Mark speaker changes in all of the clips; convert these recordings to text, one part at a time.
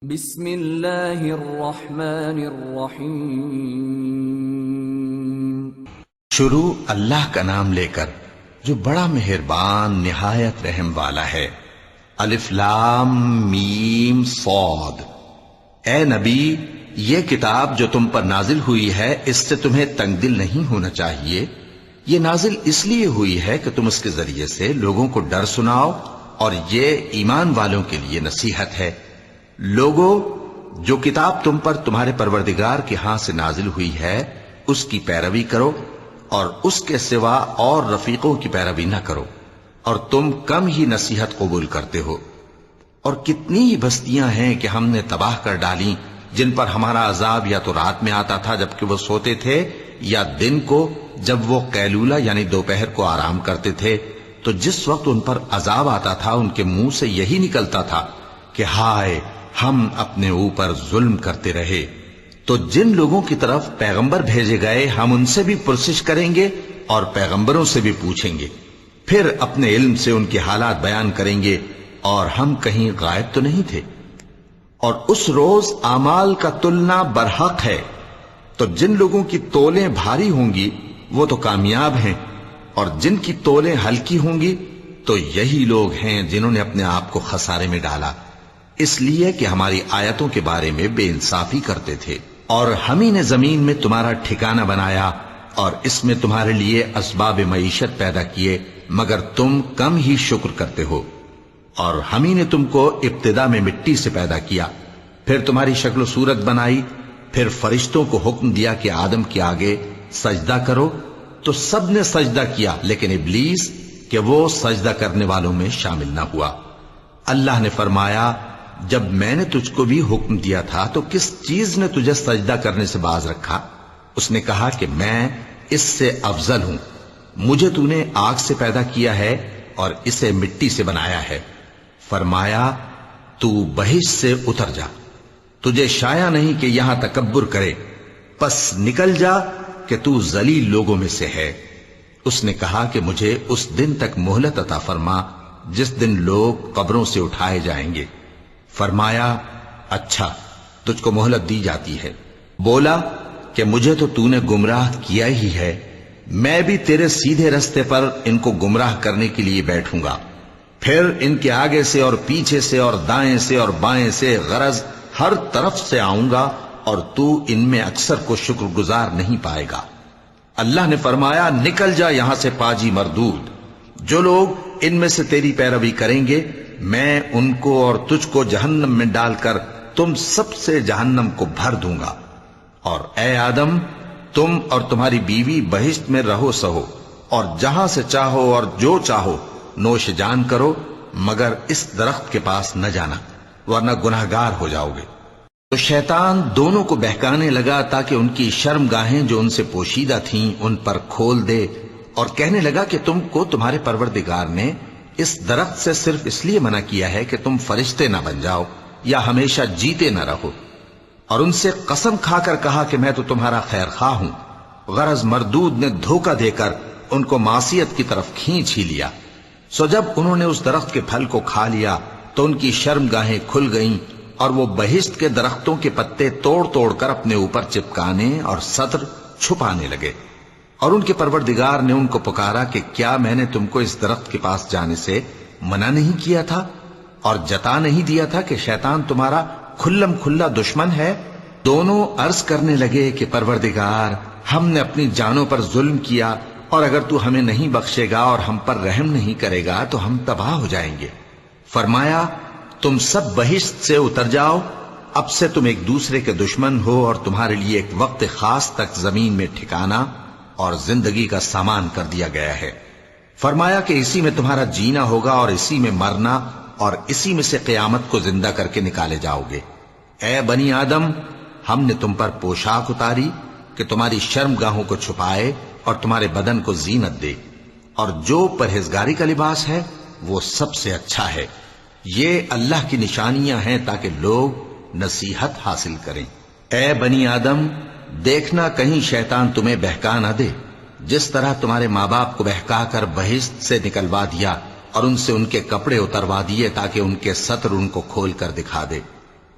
Speaker 1: بسم اللہ الرحمن الرحیم۔
Speaker 2: شروع اللہ کا نام لے کر جو بڑا مہربان نہایت رحم والا ہے۔ الف لام میم صاد۔ اے نبی، یہ کتاب جو تم پر نازل ہوئی ہے اس سے تمہیں تنگ دل نہیں ہونا چاہیے۔ یہ نازل اس لیے ہوئی ہے کہ تم اس کے ذریعے سے لوگوں کو ڈر سناؤ، اور یہ ایمان والوں کے لیے نصیحت ہے۔ لوگو، جو کتاب تم پر تمہارے پروردگار کے ہاں سے نازل ہوئی ہے اس کی پیروی کرو، اور اس کے سوا اور رفیقوں کی پیروی نہ کرو، اور تم کم ہی نصیحت قبول کرتے ہو۔ اور کتنی ہی بستیاں ہیں کہ ہم نے تباہ کر ڈالی جن پر ہمارا عذاب یا تو رات میں آتا تھا جبکہ وہ سوتے تھے، یا دن کو جب وہ قیلولہ یعنی دوپہر کو آرام کرتے تھے، تو جس وقت ان پر عذاب آتا تھا ان کے منہ سے یہی نکلتا تھا کہ ہائے، ہم اپنے اوپر ظلم کرتے رہے۔ تو جن لوگوں کی طرف پیغمبر بھیجے گئے ہم ان سے بھی پرسش کریں گے اور پیغمبروں سے بھی پوچھیں گے، پھر اپنے علم سے ان کے حالات بیان کریں گے، اور ہم کہیں غائب تو نہیں تھے۔ اور اس روز اعمال کا تلنا برحق ہے، تو جن لوگوں کی تولیں بھاری ہوں گی وہ تو کامیاب ہیں، اور جن کی تولیں ہلکی ہوں گی تو یہی لوگ ہیں جنہوں نے اپنے آپ کو خسارے میں ڈالا، اس لیے کہ ہماری آیتوں کے بارے میں بے انصافی کرتے تھے۔ اور ہم ہی نے زمین میں تمہارا ٹھکانہ بنایا اور اس میں تمہارے لیے اسباب معیشت پیدا کیے، مگر تم کم ہی شکر کرتے ہو۔ اور ہم ہی نے تم کو ابتدا میں مٹی سے پیدا کیا، پھر تمہاری شکل و صورت بنائی، پھر فرشتوں کو حکم دیا کہ آدم کے آگے سجدہ کرو، تو سب نے سجدہ کیا لیکن ابلیس کہ وہ سجدہ کرنے والوں میں شامل نہ ہوا۔ اللہ نے فرمایا، جب میں نے تجھ کو بھی حکم دیا تھا تو کس چیز نے تجھے سجدہ کرنے سے باز رکھا؟ اس نے کہا کہ میں اس سے افضل ہوں، مجھے تو نے آگ سے پیدا کیا ہے اور اسے مٹی سے بنایا ہے۔ فرمایا، تو بہشت سے اتر جا، تجھے شایع نہیں کہ یہاں تکبر کرے، پس نکل جا کہ تو ذلیل لوگوں میں سے ہے۔ اس نے کہا کہ مجھے اس دن تک مہلت عطا فرما جس دن لوگ قبروں سے اٹھائے جائیں گے۔ فرمایا، اچھا، تجھ کو مہلت دی جاتی ہے۔ بولا کہ مجھے تو نے گمراہ کیا ہی ہے، میں بھی تیرے سیدھے رستے پر ان کو گمراہ کرنے کے لیے بیٹھوں گا، پھر ان کے آگے سے اور پیچھے سے اور دائیں سے اور بائیں سے، غرض ہر طرف سے آؤں گا، اور تو ان میں اکثر کو شکر گزار نہیں پائے گا۔ اللہ نے فرمایا، نکل جا یہاں سے پاجی مردود، جو لوگ ان میں سے تیری پیروی کریں گے میں ان کو اور تجھ کو جہنم میں ڈال کر تم سب سے جہنم کو بھر دوں گا۔ اور اے آدم، تم اور تمہاری بیوی بہشت میں رہو سہو، اور جہاں سے چاہو اور جو چاہو نوش جان کرو، مگر اس درخت کے پاس نہ جانا ورنہ گناہگار ہو جاؤ گے۔ تو شیطان دونوں کو بہکانے لگا تاکہ ان کی شرم گاہیں جو ان سے پوشیدہ تھیں ان پر کھول دے، اور کہنے لگا کہ تم کو تمہارے پروردگار نے اس درخت سے صرف اس لیے منع کیا ہے کہ تم فرشتے نہ بن جاؤ یا ہمیشہ جیتے نہ رہو۔ اور ان سے قسم کھا کر کہا کہ میں تو تمہارا خیر خواہ ہوں۔ غرض مردود نے دھوکہ دے کر ان کو معصیت کی طرف کھینچ ہی لیا۔ سو جب انہوں نے اس درخت کے پھل کو کھا لیا تو ان کی شرم گاہیں کھل گئیں، اور وہ بہشت کے درختوں کے پتے توڑ توڑ کر اپنے اوپر چپکانے اور سطر چھپانے لگے۔ اور ان کے پروردگار نے ان کو پکارا کہ کیا میں نے تم کو اس درخت کے پاس جانے سے منع نہیں کیا تھا، اور جتا نہیں دیا تھا کہ شیطان تمہارا کھلم کھلا دشمن ہے؟ دونوں عرض کرنے لگے کہ پروردگار، ہم نے اپنی جانوں پر ظلم کیا، اور اگر تو ہمیں نہیں بخشے گا اور ہم پر رحم نہیں کرے گا تو ہم تباہ ہو جائیں گے۔ فرمایا، تم سب بہشت سے اتر جاؤ، اب سے تم ایک دوسرے کے دشمن ہو، اور تمہارے لیے ایک وقت خاص تک زمین میں ٹھکانا اور زندگی کا سامان کر دیا گیا ہے۔ فرمایا کہ اسی میں تمہارا جینا ہوگا اور اسی میں مرنا، اور اسی میں سے قیامت کو زندہ کر کے نکالے جاؤ گے۔ اے بنی آدم، ہم نے تم پر پوشاک اتاری کہ تمہاری شرم گاہوں کو چھپائے اور تمہارے بدن کو زینت دے، اور جو پرہیزگاری کا لباس ہے وہ سب سے اچھا ہے۔ یہ اللہ کی نشانیاں ہیں تاکہ لوگ نصیحت حاصل کریں۔ اے بنی آدم، دیکھنا کہیں شیطان تمہیں بہکا نہ دے، جس طرح تمہارے ماں باپ کو بہکا کر بہشت سے نکلوا دیا اور ان سے ان کے کپڑے اتروا دیے تاکہ ان کے سطر ان کو کھول کر دکھا دے۔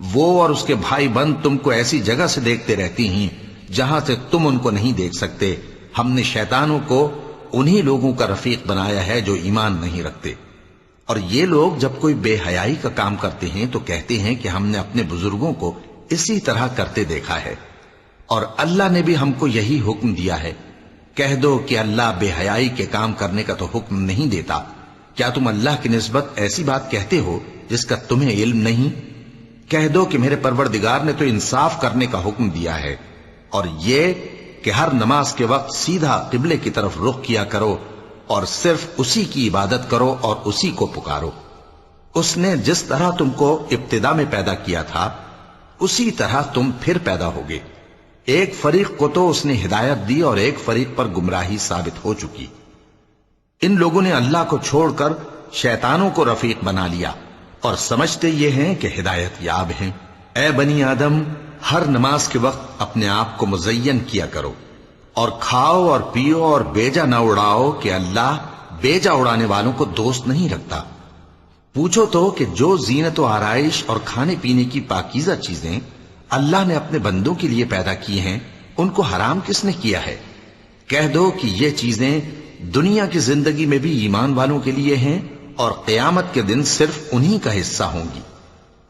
Speaker 2: وہ اور اس کے بھائی بند تم کو ایسی جگہ سے دیکھتے رہتی ہیں جہاں سے تم ان کو نہیں دیکھ سکتے. ہم نے شیطانوں کو انہی لوگوں کا رفیق بنایا ہے جو ایمان نہیں رکھتے. اور یہ لوگ جب کوئی بے حیائی کا کام کرتے ہیں تو کہتے ہیں کہ ہم نے اپنے بزرگوں کو اسی طرح کرتے دیکھا ہے اور اللہ نے بھی ہم کو یہی حکم دیا ہے. کہہ دو کہ اللہ بے حیائی کے کام کرنے کا تو حکم نہیں دیتا. کیا تم اللہ کی نسبت ایسی بات کہتے ہو جس کا تمہیں علم نہیں؟ کہہ دو کہ میرے پروردگار نے تو انصاف کرنے کا حکم دیا ہے اور یہ کہ ہر نماز کے وقت سیدھا قبلے کی طرف رخ کیا کرو اور صرف اسی کی عبادت کرو اور اسی کو پکارو. اس نے جس طرح تم کو ابتدا میں پیدا کیا تھا اسی طرح تم پھر پیدا ہوگے. ایک فریق کو تو اس نے ہدایت دی اور ایک فریق پر گمراہی ثابت ہو چکی. ان لوگوں نے اللہ کو چھوڑ کر شیطانوں کو رفیق بنا لیا اور سمجھتے یہ ہیں کہ ہدایت یاب ہیں. اے بنی آدم، ہر نماز کے وقت اپنے آپ کو مزین کیا کرو اور کھاؤ اور پیو اور بیجا نہ اڑاؤ کہ اللہ بیجا اڑانے والوں کو دوست نہیں رکھتا. پوچھو تو کہ جو زینت و آرائش اور کھانے پینے کی پاکیزہ چیزیں اللہ نے اپنے بندوں کے لیے پیدا کی ہیں ان کو حرام کس نے کیا ہے؟ کہہ دو کہ یہ چیزیں دنیا کی زندگی میں بھی ایمان والوں کے لیے ہیں اور قیامت کے دن صرف انہی کا حصہ ہوں گی.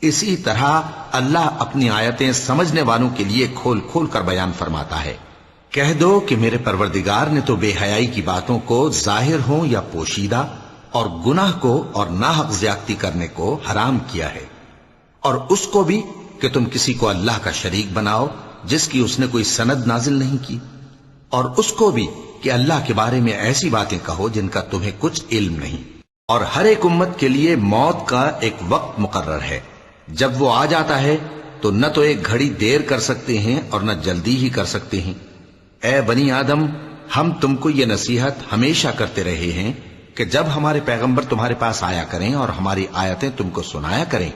Speaker 2: اسی طرح اللہ اپنی آیتیں سمجھنے والوں کے لیے کھول کھول کر بیان فرماتا ہے. کہہ دو کہ میرے پروردگار نے تو بے حیائی کی باتوں کو ظاہر ہوں یا پوشیدہ اور گناہ کو اور ناحق زیادتی کرنے کو حرام کیا ہے، اور اس کو بھی کہ تم کسی کو اللہ کا شریک بناؤ جس کی اس نے کوئی سند نازل نہیں کی، اور اس کو بھی کہ اللہ کے بارے میں ایسی باتیں کہو جن کا تمہیں کچھ علم نہیں. اور ہر ایک امت کے لیے موت کا ایک وقت مقرر ہے. جب وہ آ جاتا ہے تو نہ تو ایک گھڑی دیر کر سکتے ہیں اور نہ جلدی ہی کر سکتے ہیں. اے بنی آدم، ہم تم کو یہ نصیحت ہمیشہ کرتے رہے ہیں کہ جب ہمارے پیغمبر تمہارے پاس آیا کریں اور ہماری آیتیں تم کو سنایا کریں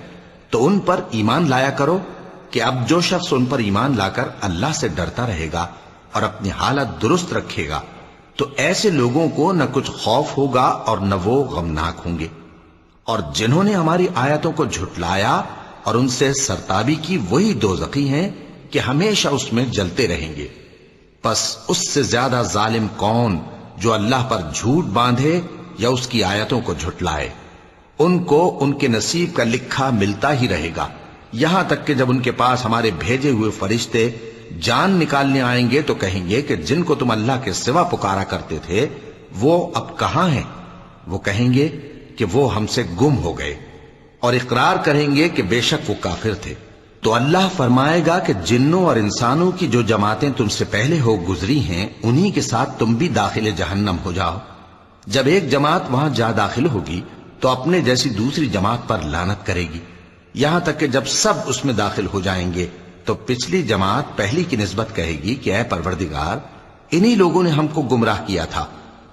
Speaker 2: تو ان پر ایمان لایا کرو کہ اب جو شخص ان پر ایمان لا کر اللہ سے ڈرتا رہے گا اور اپنی حالت درست رکھے گا تو ایسے لوگوں کو نہ کچھ خوف ہوگا اور نہ وہ غمناک ہوں گے. اور جنہوں نے ہماری آیتوں کو جھٹلایا اور ان سے سرتابی کی وہی دوزخی ہیں کہ ہمیشہ اس میں جلتے رہیں گے. پس اس سے زیادہ ظالم کون جو اللہ پر جھوٹ باندھے یا اس کی آیتوں کو جھٹلائے. ان کو ان کے نصیب کا لکھا ملتا ہی رہے گا یہاں تک کہ جب ان کے پاس ہمارے بھیجے ہوئے فرشتے جان نکالنے آئیں گے تو کہیں گے کہ جن کو تم اللہ کے سوا پکارا کرتے تھے وہ اب کہاں ہیں؟ وہ کہیں گے کہ وہ ہم سے گم ہو گئے، اور اقرار کریں گے کہ بے شک وہ کافر تھے. تو اللہ فرمائے گا کہ جنوں اور انسانوں کی جو جماعتیں تم سے پہلے ہو گزری ہیں انہی کے ساتھ تم بھی داخل جہنم ہو جاؤ. جب ایک جماعت وہاں جا داخل ہوگی تو اپنے جیسی دوسری جماعت پر لعنت کرے گی، یہاں تک کہ جب سب اس میں داخل ہو جائیں گے تو پچھلی جماعت پہلی کی نسبت کہے گی کہ اے پروردگار، انہی لوگوں نے ہم کو گمراہ کیا تھا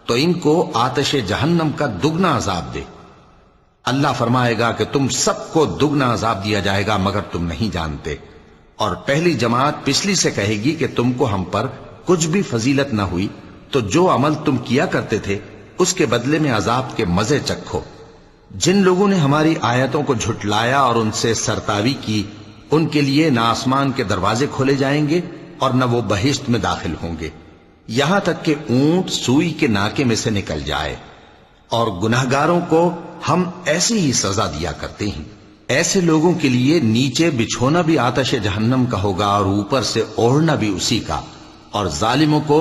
Speaker 2: تو ان کو آتش جہنم کا دگنا عذاب دے. اللہ فرمائے گا کہ تم سب کو دگنا عذاب دیا جائے گا مگر تم نہیں جانتے. اور پہلی جماعت پچھلی سے کہے گی کہ تم کو ہم پر کچھ بھی فضیلت نہ ہوئی تو جو عمل تم کیا کرتے تھے اس کے بدلے میں عذاب کے مزے چکھو. جن لوگوں نے ہماری آیتوں کو جھٹلایا اور ان سے سرتاوی کی ان کے لیے نہ آسمان کے دروازے کھولے جائیں گے اور نہ وہ بہشت میں داخل ہوں گے یہاں تک کہ اونٹ سوئی کے ناکے میں سے نکل جائے. اور گناہگاروں کو ہم ایسی ہی سزا دیا کرتے ہیں. ایسے لوگوں کے لیے نیچے بچھونا بھی آتش جہنم کا ہوگا اور اوپر سے اوڑھنا بھی اسی کا، اور ظالموں کو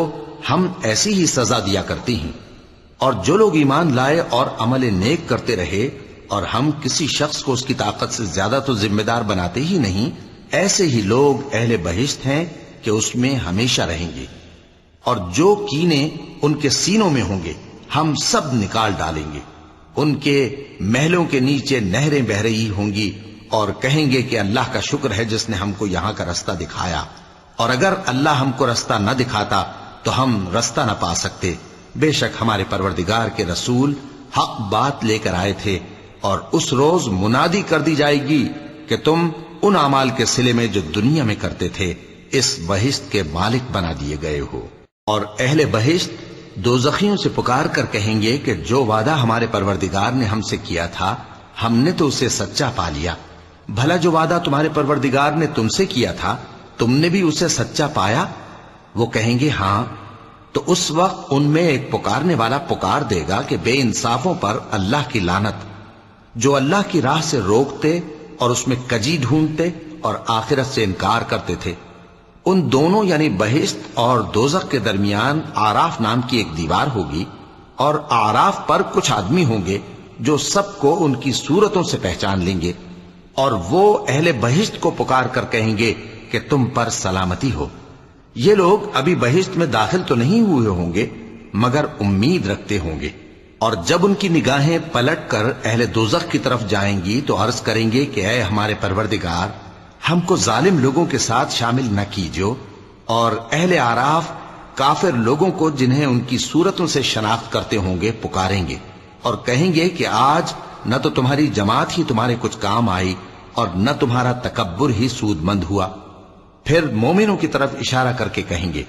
Speaker 2: ہم ایسی ہی سزا دیا کرتے ہیں. اور جو لوگ ایمان لائے اور عمل نیک کرتے رہے اور ہم کسی شخص کو اس کی طاقت سے زیادہ تو ذمہ دار بناتے ہی نہیں، ایسے ہی لوگ اہل بہشت ہیں کہ اس میں ہمیشہ رہیں گے. اور جو کینے ان کے سینوں میں ہوں گے ہم سب نکال ڈالیں گے. ان کے محلوں کے نیچے نہریں بہ رہی ہوں گی اور کہیں گے کہ اللہ کا شکر ہے جس نے ہم کو یہاں کا رستہ دکھایا، اور اگر اللہ ہم کو رستہ نہ دکھاتا تو ہم رستہ نہ پا سکتے. بے شک ہمارے پروردگار کے رسول حق بات لے کر آئے تھے، اور اس روز منادی کر دی جائے گی کہ تم ان اعمال کے صلے میں جو دنیا میں کرتے تھے اس بہشت کے مالک بنا دیے گئے ہو. اور اہل بہشت دوزخیوں سے پکار کر کہیں گے کہ جو وعدہ ہمارے پروردگار نے ہم سے کیا تھا ہم نے تو اسے سچا پا لیا، بھلا جو وعدہ تمہارے پروردگار نے تم سے کیا تھا تم نے بھی اسے سچا پایا؟ وہ کہیں گے ہاں، تو اس وقت ان میں ایک پکارنے والا پکار دے گا کہ بے انصافوں پر اللہ کی لعنت، جو اللہ کی راہ سے روکتے اور اس میں کجی ڈھونڈتے اور آخرت سے انکار کرتے تھے۔ ان دونوں یعنی بہشت اور دوزخ کے درمیان آراف نام کی ایک دیوار ہوگی، اور آراف پر کچھ آدمی ہوں گے جو سب کو ان کی صورتوں سے پہچان لیں گے، اور وہ اہل بہشت کو پکار کر کہیں گے کہ تم پر سلامتی ہو۔ یہ لوگ ابھی بہشت میں داخل تو نہیں ہوئے ہوں گے مگر امید رکھتے ہوں گے، اور جب ان کی نگاہیں پلٹ کر اہل دوزخ کی طرف جائیں گی تو عرض کریں گے کہ اے ہمارے پروردگار، ہم کو ظالم لوگوں کے ساتھ شامل نہ کیجو۔ اور اہل آراف کافر لوگوں کو جنہیں ان کی صورتوں سے شناخت کرتے ہوں گے پکاریں گے اور کہیں گے کہ آج نہ تو تمہاری جماعت ہی تمہارے کچھ کام آئی اور نہ تمہارا تکبر ہی سود مند ہوا۔ پھر مومنوں کی طرف اشارہ کر کے کہیں گے،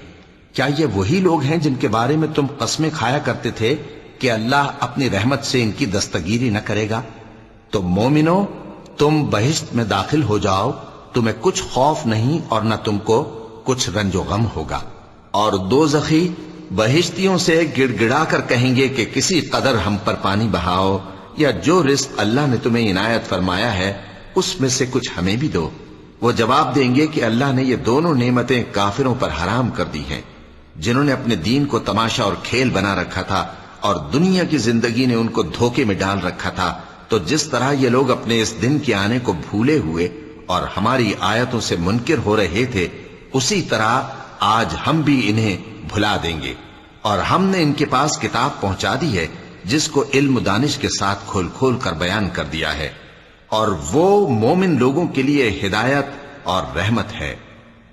Speaker 2: کیا یہ وہی لوگ ہیں جن کے بارے میں تم قسمیں کھایا کرتے تھے کہ اللہ اپنی رحمت سے ان کی دستگیری نہ کرے گا؟ تو مومنوں، تم بہشت میں داخل ہو جاؤ، تمہیں کچھ خوف نہیں اور نہ تم کو کچھ رنج و غم ہوگا۔ اور دوزخی بہشتیوں سے گڑ گڑا کر کہیں گے کہ کسی قدر ہم پر پانی بہاؤ، یا جو رزق اللہ نے تمہیں عنایت فرمایا ہے اس میں سے کچھ ہمیں بھی دو۔ وہ جواب دیں گے کہ اللہ نے یہ دونوں نعمتیں کافروں پر حرام کر دی ہیں، جنہوں نے اپنے دین کو تماشا اور کھیل بنا رکھا تھا اور دنیا کی زندگی نے ان کو دھوکے میں ڈال رکھا تھا۔ تو جس طرح یہ لوگ اپنے اس دن کے آنے کو بھولے ہوئے اور ہماری آیتوں سے منکر ہو رہے تھے، اسی طرح آج ہم بھی انہیں بھلا دیں گے۔ اور ہم نے ان کے پاس کتاب پہنچا دی ہے جس کو علم و دانش کے ساتھ کھول کھول کر بیان کر دیا ہے، اور وہ مومن لوگوں کے لیے ہدایت اور رحمت ہے۔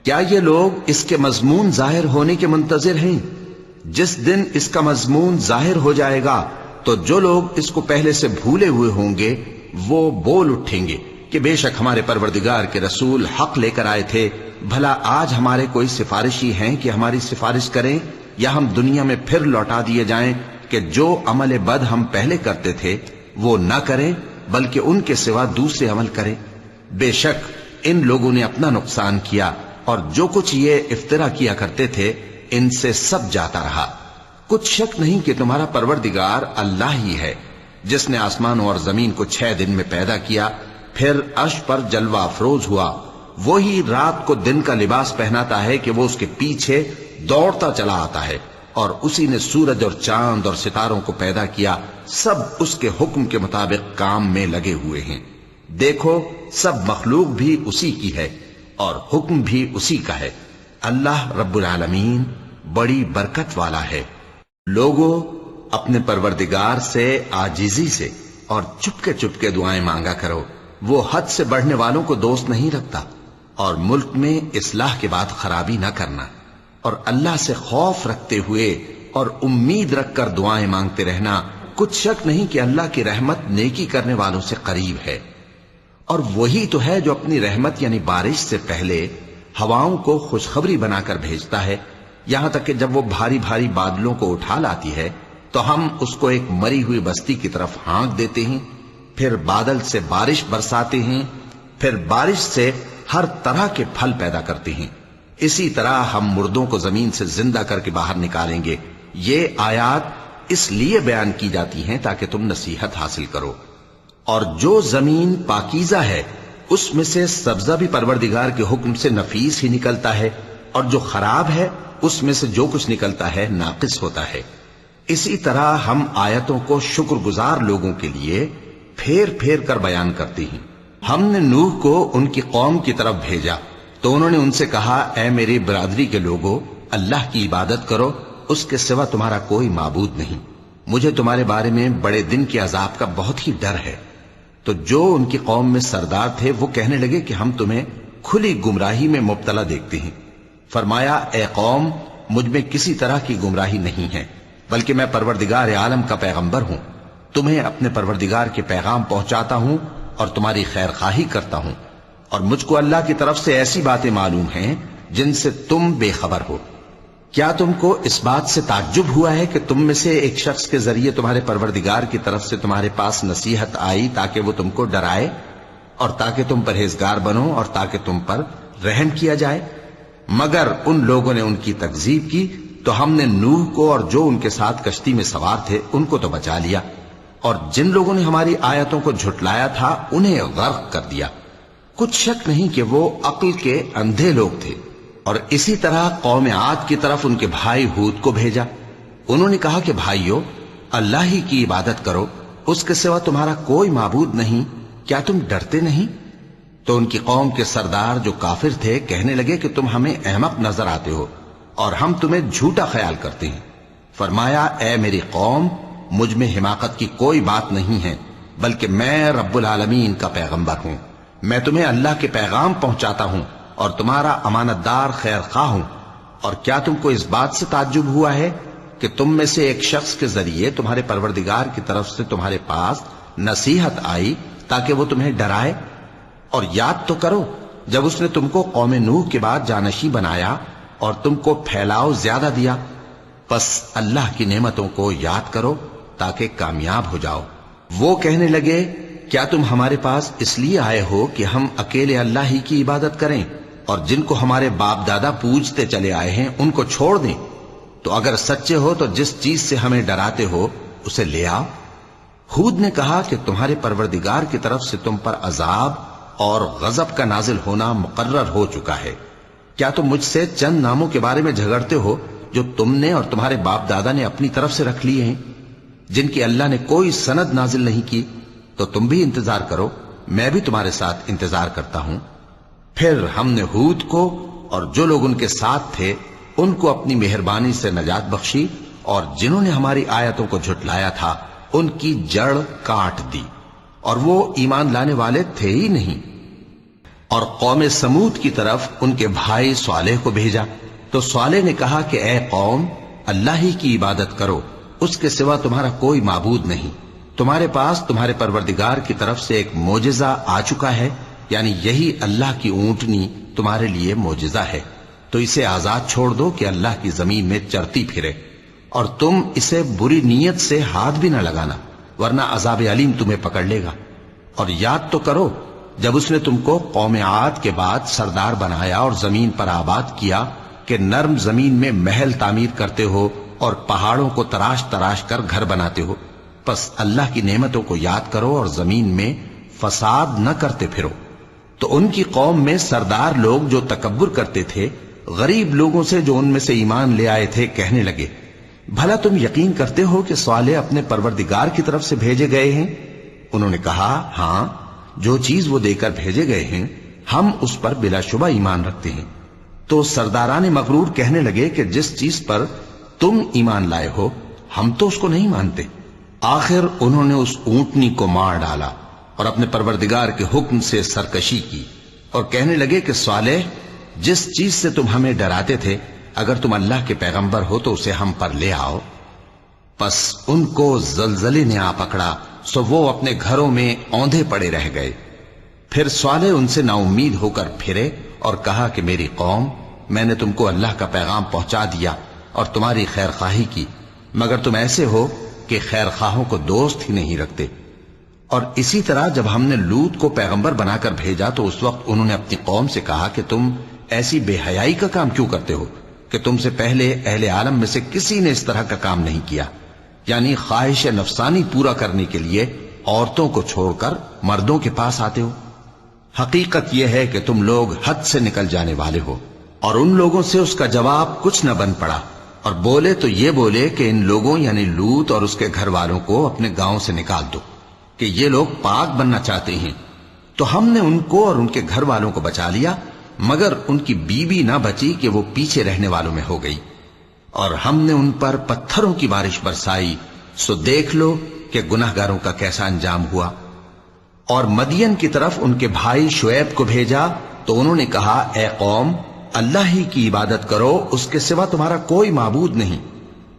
Speaker 2: کیا یہ لوگ اس کے مضمون ظاہر ہونے کے منتظر ہیں؟ جس دن اس کا مضمون ظاہر ہو جائے گا تو جو لوگ اس کو پہلے سے بھولے ہوئے ہوں گے وہ بول اٹھیں گے کہ بے شک ہمارے پروردگار کے رسول حق لے کر آئے تھے، بھلا آج ہمارے کوئی سفارشی ہیں کہ ہماری سفارش کریں، یا ہم دنیا میں پھر لوٹا دیے جائیں کہ جو عمل بد ہم پہلے کرتے تھے وہ نہ کریں بلکہ ان کے سوا دوسرے عمل کریں۔ بے شک ان لوگوں نے اپنا نقصان کیا، اور جو کچھ یہ افترا کیا کرتے تھے ان سے سب جاتا رہا۔ کچھ شک نہیں کہ تمہارا پروردگار اللہ ہی ہے جس نے آسمانوں اور زمین کو 6 دن میں پیدا کیا، پھر عرش پر جلوہ افروز ہوا۔ وہی رات کو دن کا لباس پہناتا ہے کہ وہ اس کے پیچھے دوڑتا چلا آتا ہے، اور اسی نے سورج اور چاند اور ستاروں کو پیدا کیا، سب اس کے حکم کے مطابق کام میں لگے ہوئے ہیں۔ دیکھو سب مخلوق بھی اسی کی ہے اور حکم بھی اسی کا ہے۔ اللہ رب العالمین بڑی برکت والا ہے۔ لوگوں، اپنے پروردگار سے عاجزی سے اور چپکے دعائیں مانگا کرو، وہ حد سے بڑھنے والوں کو دوست نہیں رکھتا، اور ملک میں اصلاح کے بعد خرابی نہ کرنا، اور اللہ سے خوف رکھتے ہوئے اور امید رکھ کر دعائیں مانگتے رہنا۔ کچھ شک نہیں کہ اللہ کی رحمت نیکی کرنے والوں سے قریب ہے، اور وہی تو ہے جو اپنی رحمت یعنی بارش سے پہلے ہواؤں کو خوشخبری بنا کر بھیجتا ہے، یہاں تک کہ جب وہ بھاری بھاری بادلوں کو اٹھا لاتی ہے تو ہم اس کو ایک مری ہوئی بستی کی طرف ہانک دیتے ہیں، پھر بادل سے بارش برساتے ہیں، پھر بارش سے ہر طرح کے پھل پیدا کرتے ہیں۔ اسی طرح ہم مردوں کو زمین سے زندہ کر کے باہر نکالیں گے۔ یہ آیات اس لیے بیان کی جاتی ہیں تاکہ تم نصیحت حاصل کرو۔ اور جو زمین پاکیزہ ہے اس میں سے سبزہ بھی پروردگار کے حکم سے نفیس ہی نکلتا ہے، اور جو خراب ہے اس میں سے جو کچھ نکلتا ہے ناقص ہوتا ہے۔ اسی طرح ہم آیتوں کو شکر گزار لوگوں کے لیے پھیر پھیر کر بیان کرتے ہیں۔ ہم نے نوح کو ان کی قوم کی طرف بھیجا تو انہوں نے ان سے کہا، اے میری برادری کے لوگوں، اللہ کی عبادت کرو، اس کے سوا تمہارا کوئی معبود نہیں، مجھے تمہارے بارے میں بڑے دن کے عذاب کا بہت ہی ڈر ہے۔ تو جو ان کی قوم میں سردار تھے وہ کہنے لگے کہ ہم تمہیں کھلی گمراہی میں مبتلا دیکھتے ہیں۔ فرمایا، اے قوم، مجھ میں کسی طرح کی گمراہی نہیں ہے، بلکہ میں پروردگار عالم کا پیغمبر ہوں، تمہیں اپنے پروردگار کے پیغام پہنچاتا ہوں اور تمہاری خیر خواہی کرتا ہوں، اور مجھ کو اللہ کی طرف سے ایسی باتیں معلوم ہیں جن سے تم بے خبر ہو۔ کیا تم کو اس بات سے تعجب ہوا ہے کہ تم میں سے ایک شخص کے ذریعے تمہارے پروردگار کی طرف سے تمہارے پاس نصیحت آئی تاکہ وہ تم کو ڈرائے؟ اور تاکہ تم پرہیزگار بنو اور تاکہ تم پر رحم کیا جائے. مگر ان لوگوں نے ان کی تکذیب کی تو ہم نے نوح کو اور جو ان کے ساتھ کشتی میں سوار تھے ان کو تو بچا لیا، اور جن لوگوں نے ہماری آیتوں کو جھٹلایا تھا انہیں غرق کر دیا. کچھ شک نہیں کہ وہ عقل کے اندھے لوگ تھے. اور اسی طرح قوم عاد کی طرف ان کے بھائی ہود کو بھیجا. انہوں نے کہا کہ بھائیو، اللہ ہی کی عبادت کرو، اس کے سوا تمہارا کوئی معبود نہیں، کیا تم ڈرتے نہیں؟ تو ان کی قوم کے سردار جو کافر تھے کہنے لگے کہ تم ہمیں احمق نظر آتے ہو اور ہم تمہیں جھوٹا خیال کرتے ہیں. فرمایا، اے میری قوم، مجھ میں حماقت کی کوئی بات نہیں ہے، بلکہ میں رب العالمین کا پیغمبر ہوں. میں تمہیں اللہ کے پیغام پہنچاتا ہوں اور تمہارا امانت دار خیر خواہ ہوں. اور کیا تم کو اس بات سے تعجب ہوا ہے کہ تم میں سے ایک شخص کے ذریعے تمہارے پروردگار کی طرف سے تمہارے پاس نصیحت آئی تاکہ وہ تمہیں ڈرائے؟ اور یاد تو کرو جب اس نے تم کو قوم نوح کے بعد جانشین بنایا اور تم کو پھیلاؤ زیادہ دیا. پس اللہ کی نعمتوں کو یاد کرو تاکہ کامیاب ہو جاؤ. وہ کہنے لگے، کیا تم ہمارے پاس اس لیے آئے ہو کہ ہم اکیلے اللہ ہی کی عبادت کریں اور جن کو ہمارے باپ دادا پوجتے چلے آئے ہیں ان کو چھوڑ دیں؟ تو اگر سچے ہو تو جس چیز سے ہمیں ڈراتے ہو اسے لے آؤ. ہود نے کہا کہ تمہارے پروردگار کی طرف سے تم پر عذاب اور غضب کا نازل ہونا مقرر ہو چکا ہے. کیا تم مجھ سے چند ناموں کے بارے میں جھگڑتے ہو جو تم نے اور تمہارے باپ دادا نے اپنی طرف سے رکھ لیے ہیں، جن کی اللہ نے کوئی سند نازل نہیں کی؟ تو تم بھی انتظار کرو، میں بھی تمہارے ساتھ انتظار کرتا ہوں. پھر ہم نے ہود کو اور جو لوگ ان کے ساتھ تھے ان کو اپنی مہربانی سے نجات بخشی، اور جنہوں نے ہماری آیتوں کو جھٹلایا تھا ان کی جڑ کاٹ دی، اور وہ ایمان لانے والے تھے ہی نہیں. اور قوم سمود کی طرف ان کے بھائی صالح کو بھیجا تو صالح نے کہا کہ اے قوم، اللہ ہی کی عبادت کرو، اس کے سوا تمہارا کوئی معبود نہیں. تمہارے پاس تمہارے پروردگار کی طرف سے ایک معجزہ آ چکا ہے، یعنی یہی اللہ کی اونٹنی تمہارے لیے معجزہ ہے. تو اسے آزاد چھوڑ دو کہ اللہ کی زمین میں چرتی پھرے، اور تم اسے بری نیت سے ہاتھ بھی نہ لگانا، ورنہ عذاب علیم تمہیں پکڑ لے گا. اور یاد تو کرو جب اس نے تم کو قوم عاد کے بعد سردار بنایا اور زمین پر آباد کیا کہ نرم زمین میں محل تعمیر کرتے ہو اور پہاڑوں کو تراش تراش کر گھر بناتے ہو. پس اللہ کی نعمتوں کو یاد کرو اور زمین میں فساد نہ کرتے پھرو. تو ان کی قوم میں سردار لوگ جو تکبر کرتے تھے غریب لوگوں سے جو ان میں سے ایمان لے آئے تھے کہنے لگے، بھلا تم یقین کرتے ہو کہ صالح اپنے پروردگار کی طرف سے بھیجے گئے ہیں؟ انہوں نے کہا، ہاں، جو چیز وہ دے کر بھیجے گئے ہیں ہم اس پر بلا شبہ ایمان رکھتے ہیں. تو سرداران مغرور کہنے لگے کہ جس چیز پر تم ایمان لائے ہو ہم تو اس کو نہیں مانتے. آخر انہوں نے اس اونٹنی کو مار ڈالا اور اپنے پروردگار کے حکم سے سرکشی کی، اور کہنے لگے کہ صالح، جس چیز سے تم ہمیں ڈراتے تھے اگر تم اللہ کے پیغمبر ہو تو اسے ہم پر لے آؤ. پس ان کو زلزلے نے آ پکڑا، سو وہ اپنے گھروں میں اوندھے پڑے رہ گئے. پھر صالح ان سے نا امید ہو کر پھرے اور کہا کہ میری قوم، میں نے تم کو اللہ کا پیغام پہنچا دیا اور تمہاری خیر خواہی کی، مگر تم ایسے ہو کہ خیر خواہوں کو دوست ہی نہیں رکھتے. اور اسی طرح جب ہم نے لوط کو پیغمبر بنا کر بھیجا تو اس وقت انہوں نے اپنی قوم سے کہا کہ تم ایسی بے حیائی کا کام کیوں کرتے ہو کہ تم سے پہلے اہل عالم میں سے کسی نے اس طرح کا کام نہیں کیا، یعنی خواہش نفسانی پورا کرنے کے لیے عورتوں کو چھوڑ کر مردوں کے پاس آتے ہو. حقیقت یہ ہے کہ تم لوگ حد سے نکل جانے والے ہو. اور ان لوگوں سے اس کا جواب کچھ نہ بن پڑا، اور بولے تو یہ بولے کہ ان لوگوں یعنی لوط اور اس کے گھر والوں کو اپنے گاؤں سے نکال دو کہ یہ لوگ پاک بننا چاہتے ہیں. تو ہم نے ان کو اور ان کے گھر والوں کو بچا لیا، مگر ان کی بیوی نہ بچی کہ وہ پیچھے رہنے والوں میں ہو گئی. اور ہم نے ان پر پتھروں کی بارش برسائی، سو دیکھ لو کہ گناہگاروں کا کیسا انجام ہوا. اور مدین کی طرف ان کے بھائی شعیب کو بھیجا تو انہوں نے کہا، اے قوم، اللہ ہی کی عبادت کرو، اس کے سوا تمہارا کوئی معبود نہیں.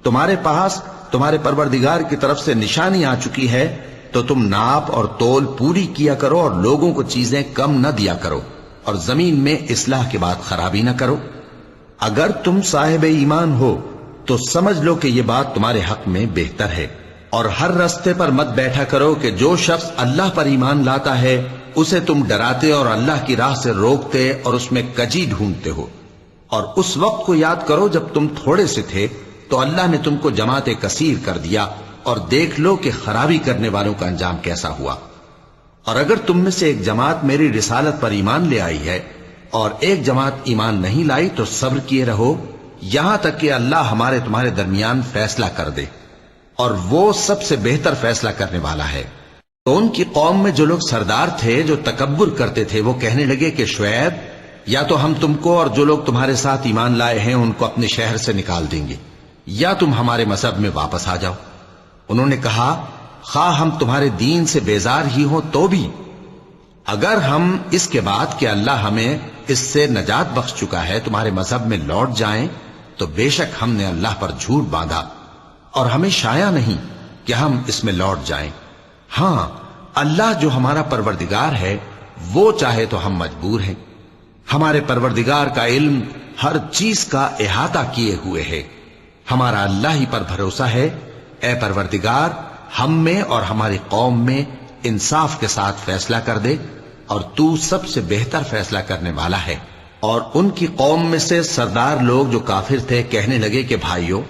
Speaker 2: تمہارے پاس تمہارے پروردگار کی طرف سے نشانی آ چکی ہے، تو تم ناپ اور تول پوری کیا کرو اور لوگوں کو چیزیں کم نہ دیا کرو، اور زمین میں اصلاح کے بعد خرابی نہ کرو. اگر تم صاحب ایمان ہو تو سمجھ لو کہ یہ بات تمہارے حق میں بہتر ہے. اور ہر رستے پر مت بیٹھا کرو کہ جو شخص اللہ پر ایمان لاتا ہے اسے تم ڈراتے اور اللہ کی راہ سے روکتے اور اس میں کجی ڈھونڈتے ہو۔ اور اس وقت کو یاد کرو جب تم تھوڑے سے تھے تو اللہ نے تم کو جماعت کثیر کر دیا، اور دیکھ لو کہ خرابی کرنے والوں کا انجام کیسا ہوا۔ اور اگر تم میں سے ایک جماعت میری رسالت پر ایمان لے آئی ہے اور ایک جماعت ایمان نہیں لائی تو صبر کیے رہو یہاں تک کہ اللہ ہمارے تمہارے درمیان فیصلہ کر دے، اور وہ سب سے بہتر فیصلہ کرنے والا ہے۔ تو ان کی قوم میں جو لوگ سردار تھے جو تکبر کرتے تھے وہ کہنے لگے کہ شعیب، یا تو ہم تم کو اور جو لوگ تمہارے ساتھ ایمان لائے ہیں ان کو اپنے شہر سے نکال دیں گے، یا تم ہمارے مذہب میں واپس آ جاؤ۔ انہوں نے کہا خواہ ہم تمہارے دین سے بیزار ہی ہوں تو بھی، اگر ہم اس کے بعد کہ اللہ ہمیں اس سے نجات بخش چکا ہے تمہارے مذہب میں لوٹ جائیں تو بے شک ہم نے اللہ پر جھوٹ باندھا، اور ہمیں شایع نہیں کہ ہم اس میں لوٹ جائیں۔ ہاں، اللہ جو ہمارا پروردگار ہے وہ چاہے تو ہم مجبور ہیں۔ ہمارے پروردگار کا علم ہر چیز کا احاطہ کیے ہوئے ہے۔ ہمارا اللہ ہی پر بھروسہ ہے۔ اے پروردگار، ہم میں اور ہماری قوم میں انصاف کے ساتھ فیصلہ کر دے، اور تو سب سے بہتر فیصلہ کرنے والا ہے۔ اور ان کی قوم میں سے سردار لوگ جو کافر تھے کہنے لگے کہ بھائیو،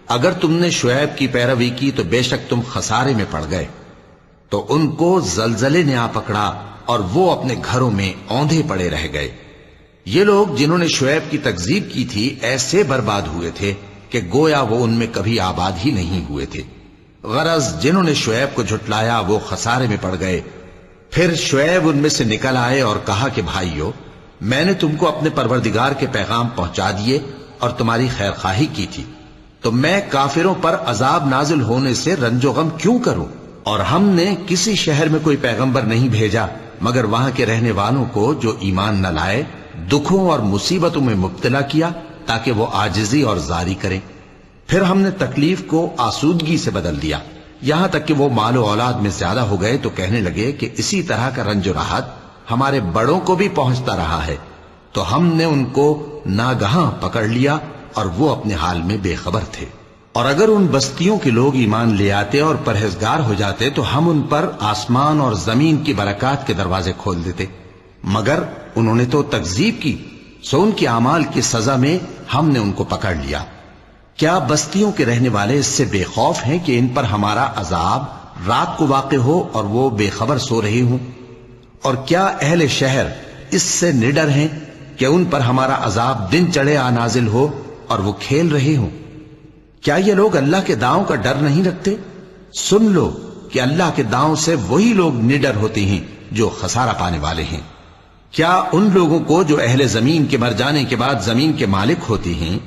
Speaker 2: اگر تم نے شعیب کی پیروی کی تو بے شک تم خسارے میں پڑ گئے۔ تو ان کو زلزلے نے آ پکڑا اور وہ اپنے گھروں میں اوندھے پڑے رہ گئے۔ یہ لوگ جنہوں نے شعیب کی تکذیب کی تھی ایسے برباد ہوئے تھے کہ گویا وہ ان میں کبھی آباد ہی نہیں ہوئے تھے۔ غرض جنہوں نے شعیب کو جھٹلایا وہ خسارے میں پڑ گئے۔ پھر شعیب ان میں سے نکل آئے اور کہا کہ بھائیو، میں نے تم کو اپنے پروردگار کے پیغام پہنچا دیے اور تمہاری خیر خواہی کی تھی، تو میں کافروں پر عذاب نازل ہونے سے رنج و غم کیوں کروں؟ اور ہم نے کسی شہر میں کوئی پیغمبر نہیں بھیجا مگر وہاں کے رہنے والوں کو جو ایمان نہ لائے دکھوں اور مصیبتوں میں مبتلا کیا تاکہ وہ عاجزی اور زاری کریں۔ پھر ہم نے تکلیف کو آسودگی سے بدل دیا، یہاں تک کہ وہ مال و اولاد میں زیادہ ہو گئے تو کہنے لگے کہ اسی طرح کا رنج و راحت ہمارے بڑوں کو بھی پہنچتا رہا ہے۔ تو ہم نے ان کو ناگہاں پکڑ لیا اور وہ اپنے حال میں بے خبر تھے۔ اور اگر ان بستیوں کے لوگ ایمان لے آتے اور پرہیزگار ہو جاتے تو ہم ان پر آسمان اور زمین کی برکات کے دروازے کھول دیتے، مگر انہوں نے تو تکذیب کی، سو ان کے اعمال کی سزا میں ہم نے ان کو پکڑ لیا۔ کیا بستیوں کے رہنے والے اس سے بے خوف ہیں کہ ان پر ہمارا عذاب رات کو واقع ہو اور وہ بے خبر سو رہے ہوں؟ اور کیا اہل شہر اس سے نڈر ہیں کہ ان پر ہمارا عذاب دن چڑھے آ نازل ہو اور وہ کھیل رہے ہوں؟ کیا یہ لوگ اللہ کے داؤں کا ڈر نہیں رکھتے؟ سن لو کہ اللہ کے داؤں سے وہی لوگ نڈر ہوتے ہیں جو خسارہ پانے والے ہیں۔ کیا ان لوگوں کو جو اہل زمین کے مر جانے کے بعد زمین کے مالک ہوتے ہیں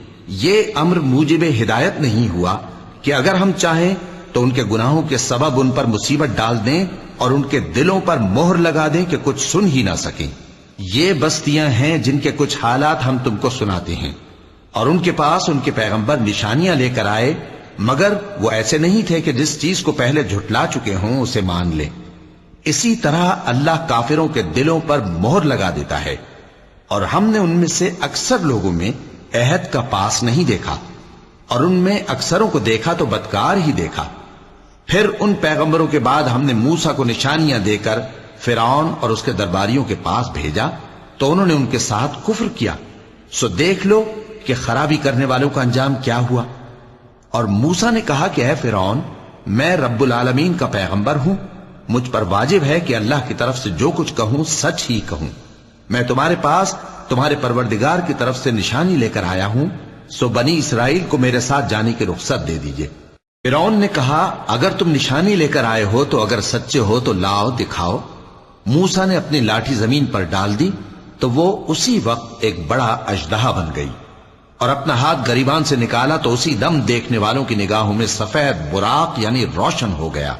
Speaker 2: یہ امر موجب ہدایت نہیں ہوا کہ اگر ہم چاہیں تو ان کے گناہوں کے سبب ان پر مصیبت ڈال دیں اور ان کے دلوں پر مہر لگا دیں کہ کچھ سن ہی نہ سکیں؟ یہ بستیاں ہیں جن کے کچھ حالات ہم تم کو سناتے ہیں، اور ان کے پاس ان کے پیغمبر نشانیاں لے کر آئے، مگر وہ ایسے نہیں تھے کہ جس چیز کو پہلے جھٹلا چکے ہوں اسے مان لیں۔ اسی طرح اللہ کافروں کے دلوں پر مہر لگا دیتا ہے، اور ہم نے ان میں سے اکثر لوگوں میں عہد کا پاس نہیں دیکھا، اور ان میں اکثروں کو دیکھا تو بدکار ہی دیکھا۔ پھر ان پیغمبروں کے بعد ہم نے موسیٰ کو نشانیاں دے کر فرعون اور اس کے درباریوں کے پاس بھیجا تو انہوں نے ان کے ساتھ کفر کیا، سو دیکھ لو کہ خرابی کرنے والوں کا انجام کیا ہوا۔ اور موسیٰ نے کہا کہ اے فرعون، میں رب العالمین کا پیغمبر ہوں، مجھ پر واجب ہے کہ اللہ کی طرف سے جو کچھ کہوں سچ ہی کہوں۔ میں تمہارے پاس تمہارے پروردگار کی طرف سے نشانی لے کر آیا ہوں، سو بنی اسرائیل کو میرے ساتھ جانے کی رخصت دے دیجئے۔ فرعون نے کہا اگر تم نشانی لے کر آئے ہو تو اگر سچے ہو تو لاؤ دکھاؤ۔ موسیٰ نے اپنی لاٹھی زمین پر ڈال دی تو وہ اسی وقت ایک بڑا اژدہا بن گئی، اور اپنا ہاتھ گریبان سے نکالا تو اسی دم دیکھنے والوں کی نگاہوں میں سفید براق یعنی روشن ہو گیا۔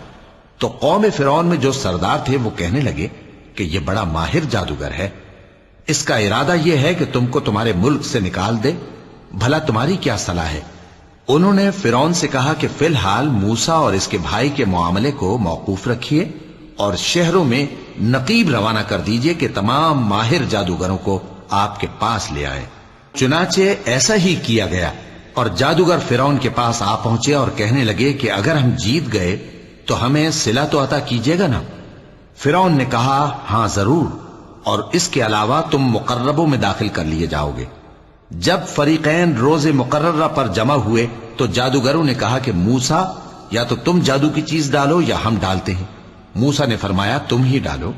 Speaker 2: تو قوم فرعون میں جو سردار تھے وہ کہنے لگے کہ یہ بڑا ماہر جادوگر ہے، اس کا ارادہ یہ ہے کہ تم کو تمہارے ملک سے نکال دے، بھلا تمہاری کیا صلاح ہے؟ انہوں نے فرعون سے کہا کہ فی الحال موسیٰ اور اس کے بھائی کے معاملے کو موقوف رکھیے اور شہروں میں نقیب روانہ کر دیجئے کہ تمام ماہر جادوگروں کو آپ کے پاس لے آئے۔ چنانچہ ایسا ہی کیا گیا، اور جادوگر فرعون کے پاس آ پہنچے اور کہنے لگے کہ اگر ہم جیت گئے تو ہمیں صلہ تو عطا کیجیے گا نا؟ فرعون نے کہا ہاں ضرور، اور اس کے علاوہ تم مقربوں میں داخل کر لیے جاؤ گے۔ جب فریقین روز مقررہ پر جمع ہوئے تو جادوگروں نے کہا کہ موسیٰ یا تو تم جادو کی چیز ڈالو یا ہم ڈالتے ہیں۔ موسیٰ نے فرمایا تم ہی ڈالو۔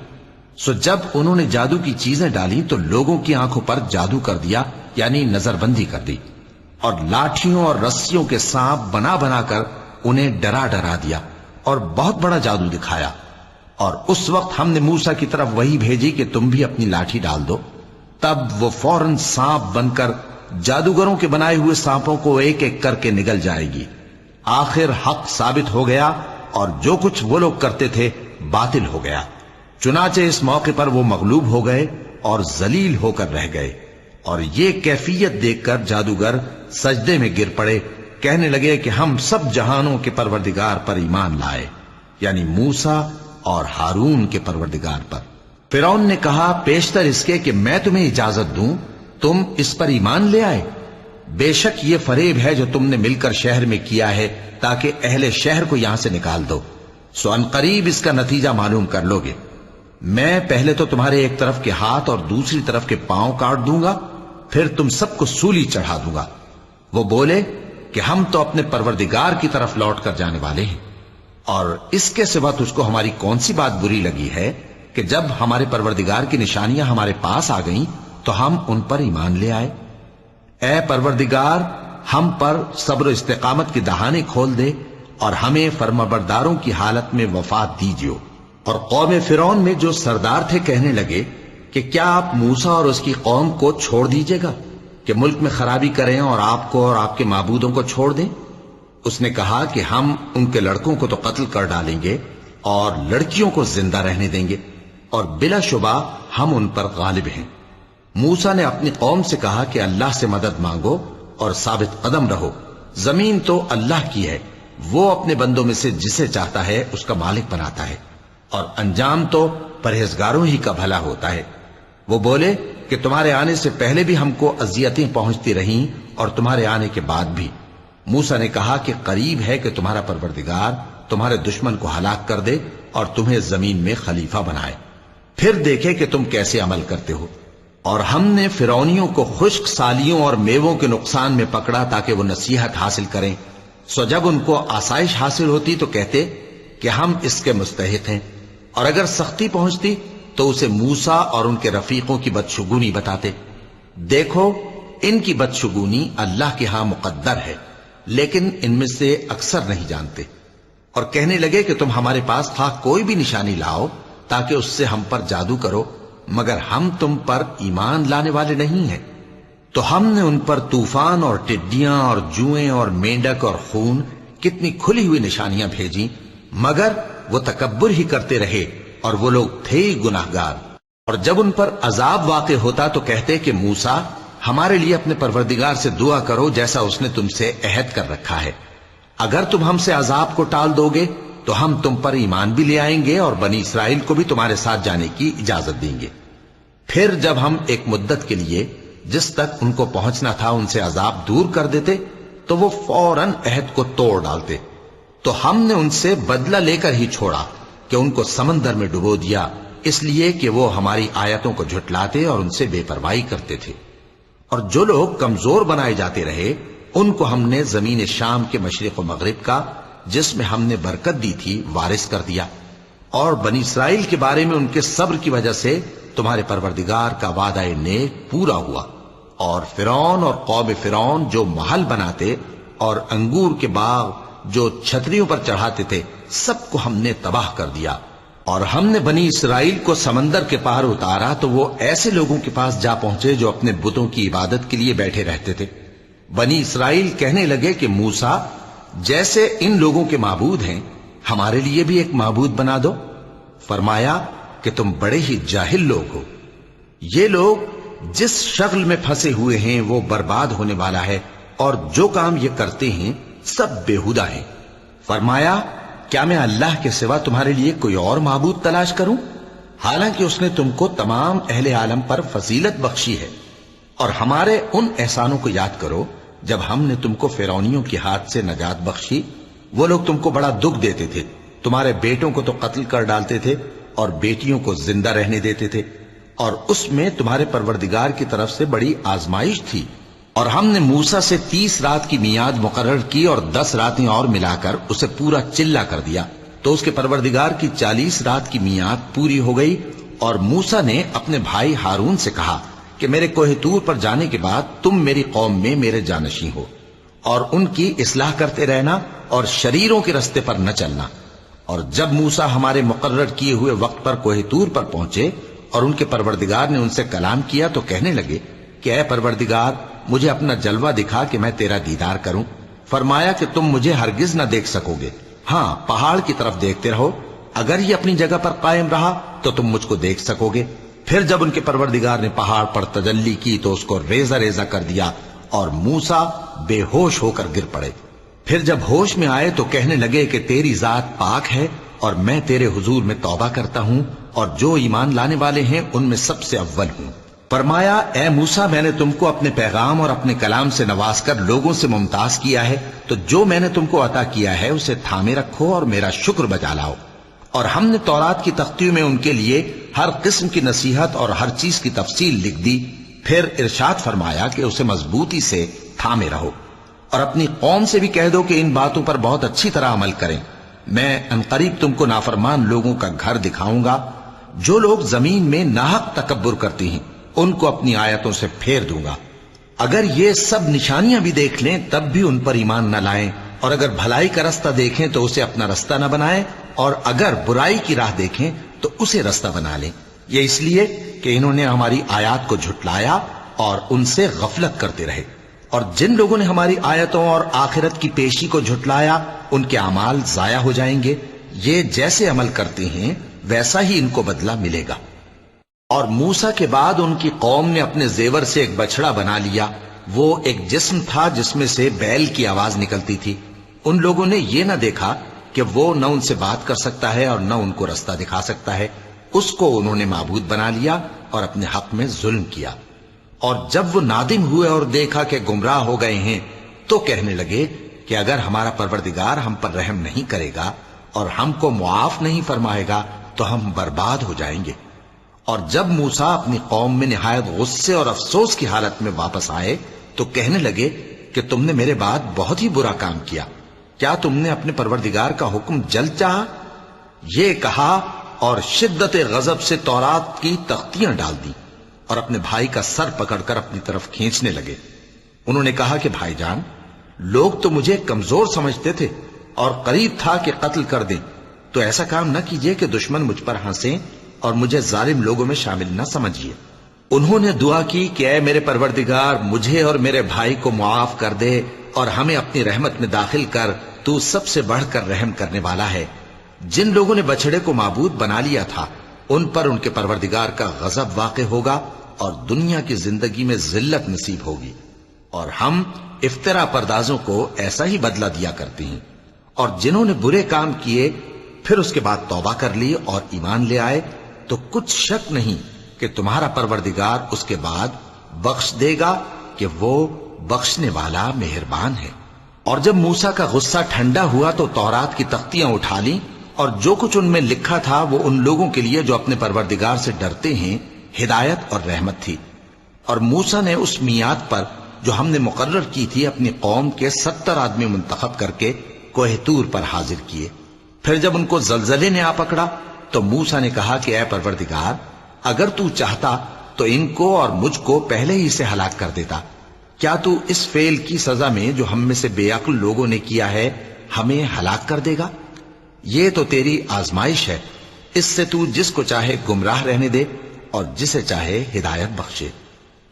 Speaker 2: سو جب انہوں نے جادو کی چیزیں ڈالی تو لوگوں کی آنکھوں پر جادو کر دیا، یعنی نظر بندی کر دی، اور لاٹھیوں اور رسیوں کے سانپ بنا بنا کر انہیں ڈرا ڈرا دیا اور بہت بڑا جادو دکھایا۔ اور اس وقت ہم نے موسیٰ کی طرف وحی بھیجی کہ تم بھی اپنی لاٹھی ڈال دو، تب وہ فوراً سانپ بن کر جادوگروں کے بنائے ہوئے سانپوں کو ایک ایک کر کے نگل جائے گی۔ آخر حق ثابت ہو گیا اور جو کچھ وہ لوگ کرتے تھے باطل ہو گیا۔ چنانچہ اس موقع پر وہ مغلوب ہو گئے اور ذلیل ہو کر رہ گئے، اور یہ کیفیت دیکھ کر جادوگر سجدے میں گر پڑے، کہنے لگے کہ ہم سب جہانوں کے پروردگار پر ایمان لائے، یعنی موسیٰ اور ہارون کے پروردگار پر۔ فرعون نے کہا پیشتر اس کے کہ میں تمہیں اجازت دوں تم اس پر ایمان لے آئے، بے شک یہ فریب ہے جو تم نے مل کر شہر میں کیا ہے تاکہ اہل شہر کو یہاں سے نکال دو، سو ان قریب اس کا نتیجہ معلوم کر لو گے۔ میں پہلے تو تمہارے ایک طرف کے ہاتھ اور دوسری طرف کے پاؤں کاٹ دوں گا، پھر تم سب کو سولی چڑھا دوں گا۔ وہ بولے کہ ہم تو اپنے پروردگار کی طرف لوٹ کر جانے والے ہیں، اور اس کے سوا تجھ کو ہماری کون سی بات بری لگی ہے کہ جب ہمارے پروردگار کی نشانیاں ہمارے پاس آ گئیں تو ہم ان پر ایمان لے آئے۔ اے پروردگار، ہم پر صبر و استقامت کی دہانے کھول دے اور ہمیں فرمانبرداروں کی حالت میں وفات دیجیو۔ اور قوم فرعون میں جو سردار تھے کہنے لگے کہ کیا آپ موسیٰ اور اس کی قوم کو چھوڑ دیجیے گا کہ ملک میں خرابی کریں اور آپ کو اور آپ کے معبودوں کو چھوڑ دیں؟ اس نے کہا کہ ہم ان کے لڑکوں کو تو قتل کر ڈالیں گے اور لڑکیوں کو زندہ رہنے دیں گے، اور بلا شبہ ہم ان پر غالب ہیں۔ موسیٰ نے اپنی قوم سے کہا کہ اللہ سے مدد مانگو اور ثابت قدم رہو، زمین تو اللہ کی ہے، وہ اپنے بندوں میں سے جسے چاہتا ہے اس کا مالک بناتا ہے، اور انجام تو پرہیزگاروں ہی کا بھلا ہوتا ہے۔ وہ بولے کہ تمہارے آنے سے پہلے بھی ہم کو اذیتیں پہنچتی رہیں اور تمہارے آنے کے بعد بھی۔ موسیٰ نے کہا کہ قریب ہے کہ تمہارا پروردگار تمہارے دشمن کو ہلاک کر دے اور تمہیں زمین میں خلیفہ بنائے، پھر دیکھے کہ تم کیسے عمل کرتے ہو۔ اور ہم نے فرعونیوں کو خشک سالیوں اور میووں کے نقصان میں پکڑا تاکہ وہ نصیحت حاصل کریں، سو جب ان کو آسائش حاصل ہوتی تو کہتے کہ ہم اس کے مستحق ہیں، اور اگر سختی پہنچتی تو اسے موسیٰ اور ان کے رفیقوں کی بدشگونی بتاتے۔ دیکھو ان کی بدشگونی اللہ کے ہاں مقدر ہے، لیکن ان میں سے اکثر نہیں جانتے۔ اور کہنے لگے کہ تم ہمارے پاس خواہ کوئی بھی نشانی لاؤ تاکہ اس سے ہم پر جادو کرو، مگر ہم تم پر ایمان لانے والے نہیں ہیں۔ تو ہم نے ان پر طوفان اور ٹڈیاں اور جوئیں اور مینڈک اور خون کتنی کھلی ہوئی نشانیاں بھیجیں، مگر وہ تکبر ہی کرتے رہے اور وہ لوگ تھے ہی گناہگار۔ اور جب ان پر عذاب واقع ہوتا تو کہتے کہ موسیٰ ہمارے لیے اپنے پروردگار سے دعا کرو جیسا اس نے تم سے عہد کر رکھا ہے، اگر تم ہم سے عذاب کو ٹال دو گے تو ہم تم پر ایمان بھی لے آئیں گے اور بنی اسرائیل کو بھی تمہارے ساتھ جانے کی اجازت دیں گے۔ پھر جب ہم ایک مدت کے لیے جس تک ان کو پہنچنا تھا ان سے عذاب دور کر دیتے تو وہ فوراً عہد کو توڑ ڈالتے، تو ہم نے ان سے بدلہ لے کر ہی چھوڑا کہ ان کو سمندر میں ڈبو دیا، اس لیے کہ وہ ہماری آیتوں کو جھٹلاتے اور ان سے بے پرواہی کرتے تھے۔ اور جو لوگ کمزور بنائے جاتے رہے ان کو ہم نے زمین شام کے مشرق و مغرب کا جس میں ہم نے برکت دی تھی وارث کر دیا، اور بنی اسرائیل کے بارے میں ان کے صبر کی وجہ سے تمہارے پروردگار کا وعدہ نیک پورا ہوا۔ اور فرعون اور قوم فرعون جو محل بناتے اور انگور کے باغ جو چھتریوں پر چڑھاتے تھے سب کو ہم نے تباہ کر دیا۔ اور ہم نے بنی اسرائیل کو سمندر کے پار اتارا تو وہ ایسے لوگوں کے پاس جا پہنچے جو اپنے بتوں کی عبادت کے لیے بیٹھے رہتے تھے۔ بنی اسرائیل کہنے لگے کہ موسیٰ جیسے ان لوگوں کے معبود ہیں ہمارے لیے بھی ایک معبود بنا دو۔ فرمایا کہ تم بڑے ہی جاہل لوگ ہو، یہ لوگ جس شغل میں پھنسے ہوئے ہیں وہ برباد ہونے والا ہے، اور جو کام یہ کرتے ہیں سب بےہودہ ہیں۔ فرمایا کیا میں اللہ کے سوا تمہارے لیے کوئی اور معبود تلاش کروں، حالانکہ اس نے تم کو تمام اہل عالم پر فضیلت بخشی ہے۔ اور ہمارے ان احسانوں کو یاد کرو جب ہم نے تم کو فرعونیوں کے ہاتھ سے نجات بخشی، وہ لوگ تم کو بڑا دکھ دیتے تھے، تمہارے بیٹوں کو تو قتل کر ڈالتے تھے اور بیٹیوں کو زندہ رہنے دیتے تھے، اور اس میں تمہارے پروردگار کی طرف سے بڑی آزمائش تھی۔ اور ہم نے موسیٰ سے 30 رات کی میعاد مقرر کی اور 10 راتیں اور ملا کر اسے پورا چلہ کر دیا، تو اس کے پروردگار کی 40 رات کی میعاد پوری ہو گئی۔ اور موسیٰ نے اپنے بھائی ہارون سے کہا کہ میرے کوہ طور پر جانے کے بعد تم میری قوم میں میرے جانشین ہو، اور ان کی اصلاح کرتے رہنا اور شریروں کے رستے پر نہ چلنا۔ اور جب موسیٰ ہمارے مقرر کیے ہوئے وقت پر کوہ طور پر پہنچے اور ان کے پروردگار نے ان سے کلام کیا تو کہنے لگے کہ اے پروردگار، مجھے اپنا جلوہ دکھا کہ میں تیرا دیدار کروں۔ فرمایا کہ تم مجھے ہرگز نہ دیکھ سکو گے، ہاں پہاڑ کی طرف دیکھتے رہو، اگر یہ اپنی جگہ پر قائم رہا تو تم مجھ کو دیکھ سکو گے۔ پھر جب ان کے پروردگار نے پہاڑ پر تجلی کی تو اس کو ریزہ ریزہ کر دیا اور موسیٰ بے ہوش ہو کر گر پڑے۔ پھر جب ہوش میں آئے تو کہنے لگے کہ تیری ذات پاک ہے اور میں تیرے حضور میں توبہ کرتا ہوں اور جو ایمان لانے والے ہیں ان میں سب سے اول ہوں۔ فرمایا اے موسیٰ، میں نے تم کو اپنے پیغام اور اپنے کلام سے نواز کر لوگوں سے ممتاز کیا ہے، تو جو میں نے تم کو عطا کیا ہے اسے تھامے رکھو اور میرا شکر بجا لاؤ۔ اور ہم نے تورات کی تختیوں میں ان کے لیے ہر قسم کی نصیحت اور ہر چیز کی تفصیل لکھ دی۔ پھر ارشاد فرمایا کہ اسے مضبوطی سے تھامے رہو، اور اپنی قوم سے بھی کہہ دو کہ ان باتوں پر بہت اچھی طرح عمل کریں۔ میں انقریب تم کو نافرمان لوگوں کا گھر دکھاؤں گا، جو لوگ زمین میں ناحق تکبر کرتی ہیں ان کو اپنی آیتوں سے پھیر دوں گا۔ اگر یہ سب نشانیاں بھی دیکھ لیں تب بھی ان پر ایمان نہ لائیں، اور اگر بھلائی کا رستہ دیکھیں تو اسے اپنا رستہ نہ بنائیں، اور اگر برائی کی راہ دیکھیں تو اسے رستہ بنا لیں۔ یہ اس لیے کہ انہوں نے ہماری آیات کو جھٹلایا اور ان سے غفلت کرتے رہے۔ اور جن لوگوں نے ہماری آیتوں اور آخرت کی پیشی کو جھٹلایا ان کے اعمال ضائع ہو جائیں گے۔ یہ جیسے عمل کرتے ہیں ویسا ہی ان کو بدلہ ملے گا۔ اور موسیٰ کے بعد ان کی قوم نے اپنے زیور سے ایک بچڑا بنا لیا، وہ ایک جسم تھا جس میں سے بیل کی آواز نکلتی تھی۔ ان لوگوں نے یہ نہ دیکھا کہ وہ نہ ان سے بات کر سکتا ہے اور نہ ان کو رستہ دکھا سکتا ہے، اس کو انہوں نے معبود بنا لیا اور اپنے حق میں ظلم کیا۔ اور جب وہ نادم ہوئے اور دیکھا کہ گمراہ ہو گئے ہیں تو کہنے لگے کہ اگر ہمارا پروردگار ہم پر رحم نہیں کرے گا اور ہم کو معاف نہیں فرمائے گا تو ہم برباد ہو جائیں گے۔ اور جب موسیٰ اپنی قوم میں نہایت غصے اور افسوس کی حالت میں واپس آئے تو کہنے لگے کہ تم نے میرے بعد بہت ہی برا کام کیا، کیا تم نے اپنے پروردگار کا حکم جلد چاہا؟ یہ کہا اور شدت غضب سے تورات کی تختیاں ڈال دی اور اپنے بھائی کا سر پکڑ کر اپنی طرف کھینچنے لگے۔ انہوں نے کہا کہ بھائی جان، لوگ تو مجھے کمزور سمجھتے تھے اور قریب تھا کہ قتل کر دیں، تو ایسا کام نہ کیجیے کہ دشمن مجھ پر ہنسیں اور مجھے ظالم لوگوں میں شامل نہ سمجھیے۔ انہوں نے دعا کی کہ اے میرے پروردگار، مجھے اور میرے بھائی کو معاف کر دے اور ہمیں اپنی رحمت میں داخل کر، تو سب سے بڑھ کر رحم کرنے والا ہے۔ جن لوگوں نے بچڑے کو معبود بنا لیا تھا ان پر ان کے پروردگار کا غضب واقع ہوگا اور دنیا کی زندگی میں ذلت نصیب ہوگی، اور ہم افترا پردازوں کو ایسا ہی بدلہ دیا کرتے ہیں۔ اور جنہوں نے برے کام کیے پھر اس کے بعد توبہ کر لی اور ایمان لے آئے تو کچھ شک نہیں کہ تمہارا پروردگار اس کے بعد بخش دے گا کہ وہ بخشنے والا مہربان ہے۔ اور جب موسیٰ کا غصہ ٹھنڈا ہوا تو تورات کی تختیاں اٹھا لیں، اور جو کچھ ان میں لکھا تھا وہ ان لوگوں کے لیے جو اپنے پروردگار سے ڈرتے ہیں ہدایت اور رحمت تھی۔ اور موسیٰ نے اس میعاد پر جو ہم نے مقرر کی تھی اپنی قوم کے 70 آدمی منتخب کر کے کوہ طور پر حاضر کیے۔ پھر جب ان کو زلزلے نے آ پکڑا تو موسیٰ نے کہا کہ اے پروردگار، اگر تو چاہتا تو ان کو اور مجھ کو پہلے ہی سے ہلاک کر دیتا۔ کیا تو اس فعل کی سزا میں جو ہم میں سے بے عقل لوگوں نے کیا ہے ہمیں ہلاک کر دے گا؟ یہ تو تیری آزمائش ہے، اس سے تو جس کو چاہے گمراہ رہنے دے اور جسے چاہے ہدایت بخشے۔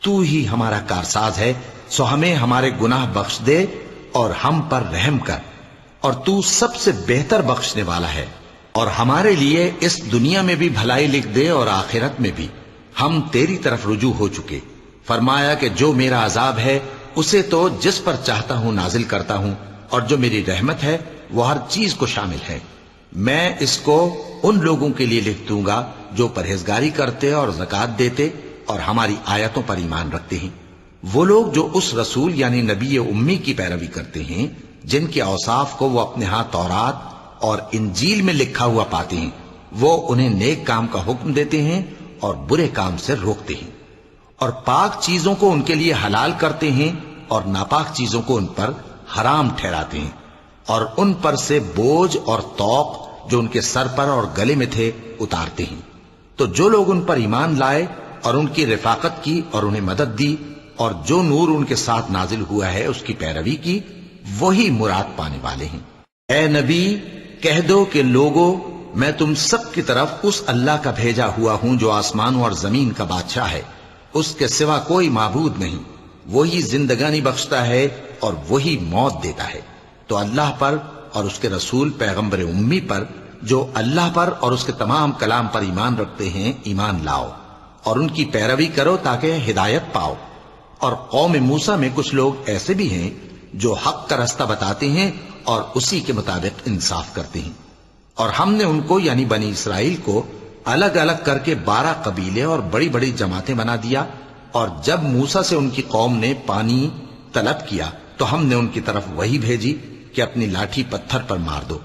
Speaker 2: تو ہی ہمارا کارساز ہے، سو ہمیں ہمارے گناہ بخش دے اور ہم پر رحم کر، اور تو سب سے بہتر بخشنے والا ہے۔ اور ہمارے لیے اس دنیا میں بھی بھلائی لکھ دے اور آخرت میں بھی، ہم تیری طرف رجوع ہو چکے۔ فرمایا کہ جو میرا عذاب ہے اسے تو جس پر چاہتا ہوں نازل کرتا ہوں، اور جو میری رحمت ہے وہ ہر چیز کو شامل ہے۔ میں اس کو ان لوگوں کے لیے لکھ دوں گا جو پرہیزگاری کرتے اور زکوٰۃ دیتے اور ہماری آیتوں پر ایمان رکھتے ہیں، وہ لوگ جو اس رسول یعنی نبی امی کی پیروی کرتے ہیں جن کے اوصاف کو وہ اپنے ہاں تورات اور انجیل میں لکھا ہوا پاتے ہیں، وہ انہیں نیک کام کا حکم دیتے ہیں اور برے کام سے روکتے ہیں، اور پاک چیزوں کو ان کے لیے حلال کرتے ہیں اور ناپاک چیزوں کو ان پر حرام ٹھہراتے ہیں، اور ان پر سے بوجھ اور طوق جو ان کے سر پر اور گلے میں تھے اتارتے ہیں۔ تو جو لوگ ان پر ایمان لائے اور ان کی رفاقت کی اور انہیں مدد دی اور جو نور ان کے ساتھ نازل ہوا ہے اس کی پیروی کی، وہی مراد پانے والے ہیں۔ اے نبی کہہ دو کہ لوگو، میں تم سب کی طرف اس اللہ کا بھیجا ہوا ہوں جو آسمانوں اور زمین کا بادشاہ ہے، اس کے سوا کوئی معبود نہیں، وہی زندگانی بخشتا ہے اور وہی موت دیتا ہے۔ تو اللہ پر اور اس کے رسول پیغمبر امی پر جو اللہ پر اور اس کے تمام کلام پر ایمان رکھتے ہیں ایمان لاؤ اور ان کی پیروی کرو تاکہ ہدایت پاؤ۔ اور قوم موسیٰ میں کچھ لوگ ایسے بھی ہیں جو حق کا رستہ بتاتے ہیں اور اسی کے مطابق انصاف کرتے ہیں، اور ہم نے ان کو یعنی بنی اسرائیل کو الگ الگ کر کے 12 قبیلے اور بڑی بڑی جماعتیں بنا دیا، اور جب موسیٰ سے ان کی قوم نے پانی طلب کیا تو ہم نے ان کی طرف وہی بھیجی کہ اپنی لاٹھی پتھر پر مار دو،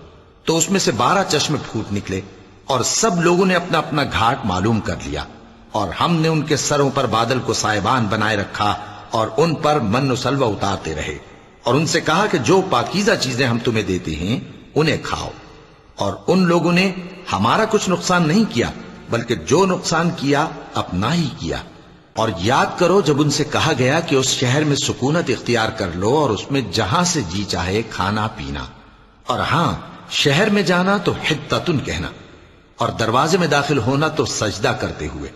Speaker 2: تو اس میں سے 12 چشمے پھوٹ نکلے، اور سب لوگوں نے اپنا اپنا گھاٹ معلوم کر لیا، اور ہم نے ان کے سروں پر بادل کو سائبان بنائے رکھا اور ان پر من و سلوہ اتارتے رہے، اور ان سے کہا کہ جو پاکیزہ چیزیں ہم تمہیں دیتے ہیں انہیں کھاؤ، اور ان لوگوں نے ہمارا کچھ نقصان نہیں کیا بلکہ جو نقصان کیا اپنا ہی کیا۔ اور یاد کرو جب ان سے کہا گیا کہ اس شہر میں سکونت اختیار کر لو اور اس میں جہاں سے جی چاہے کھانا پینا، اور ہاں شہر میں جانا تو حطتن کہنا، اور دروازے میں داخل ہونا تو سجدہ کرتے ہوئے،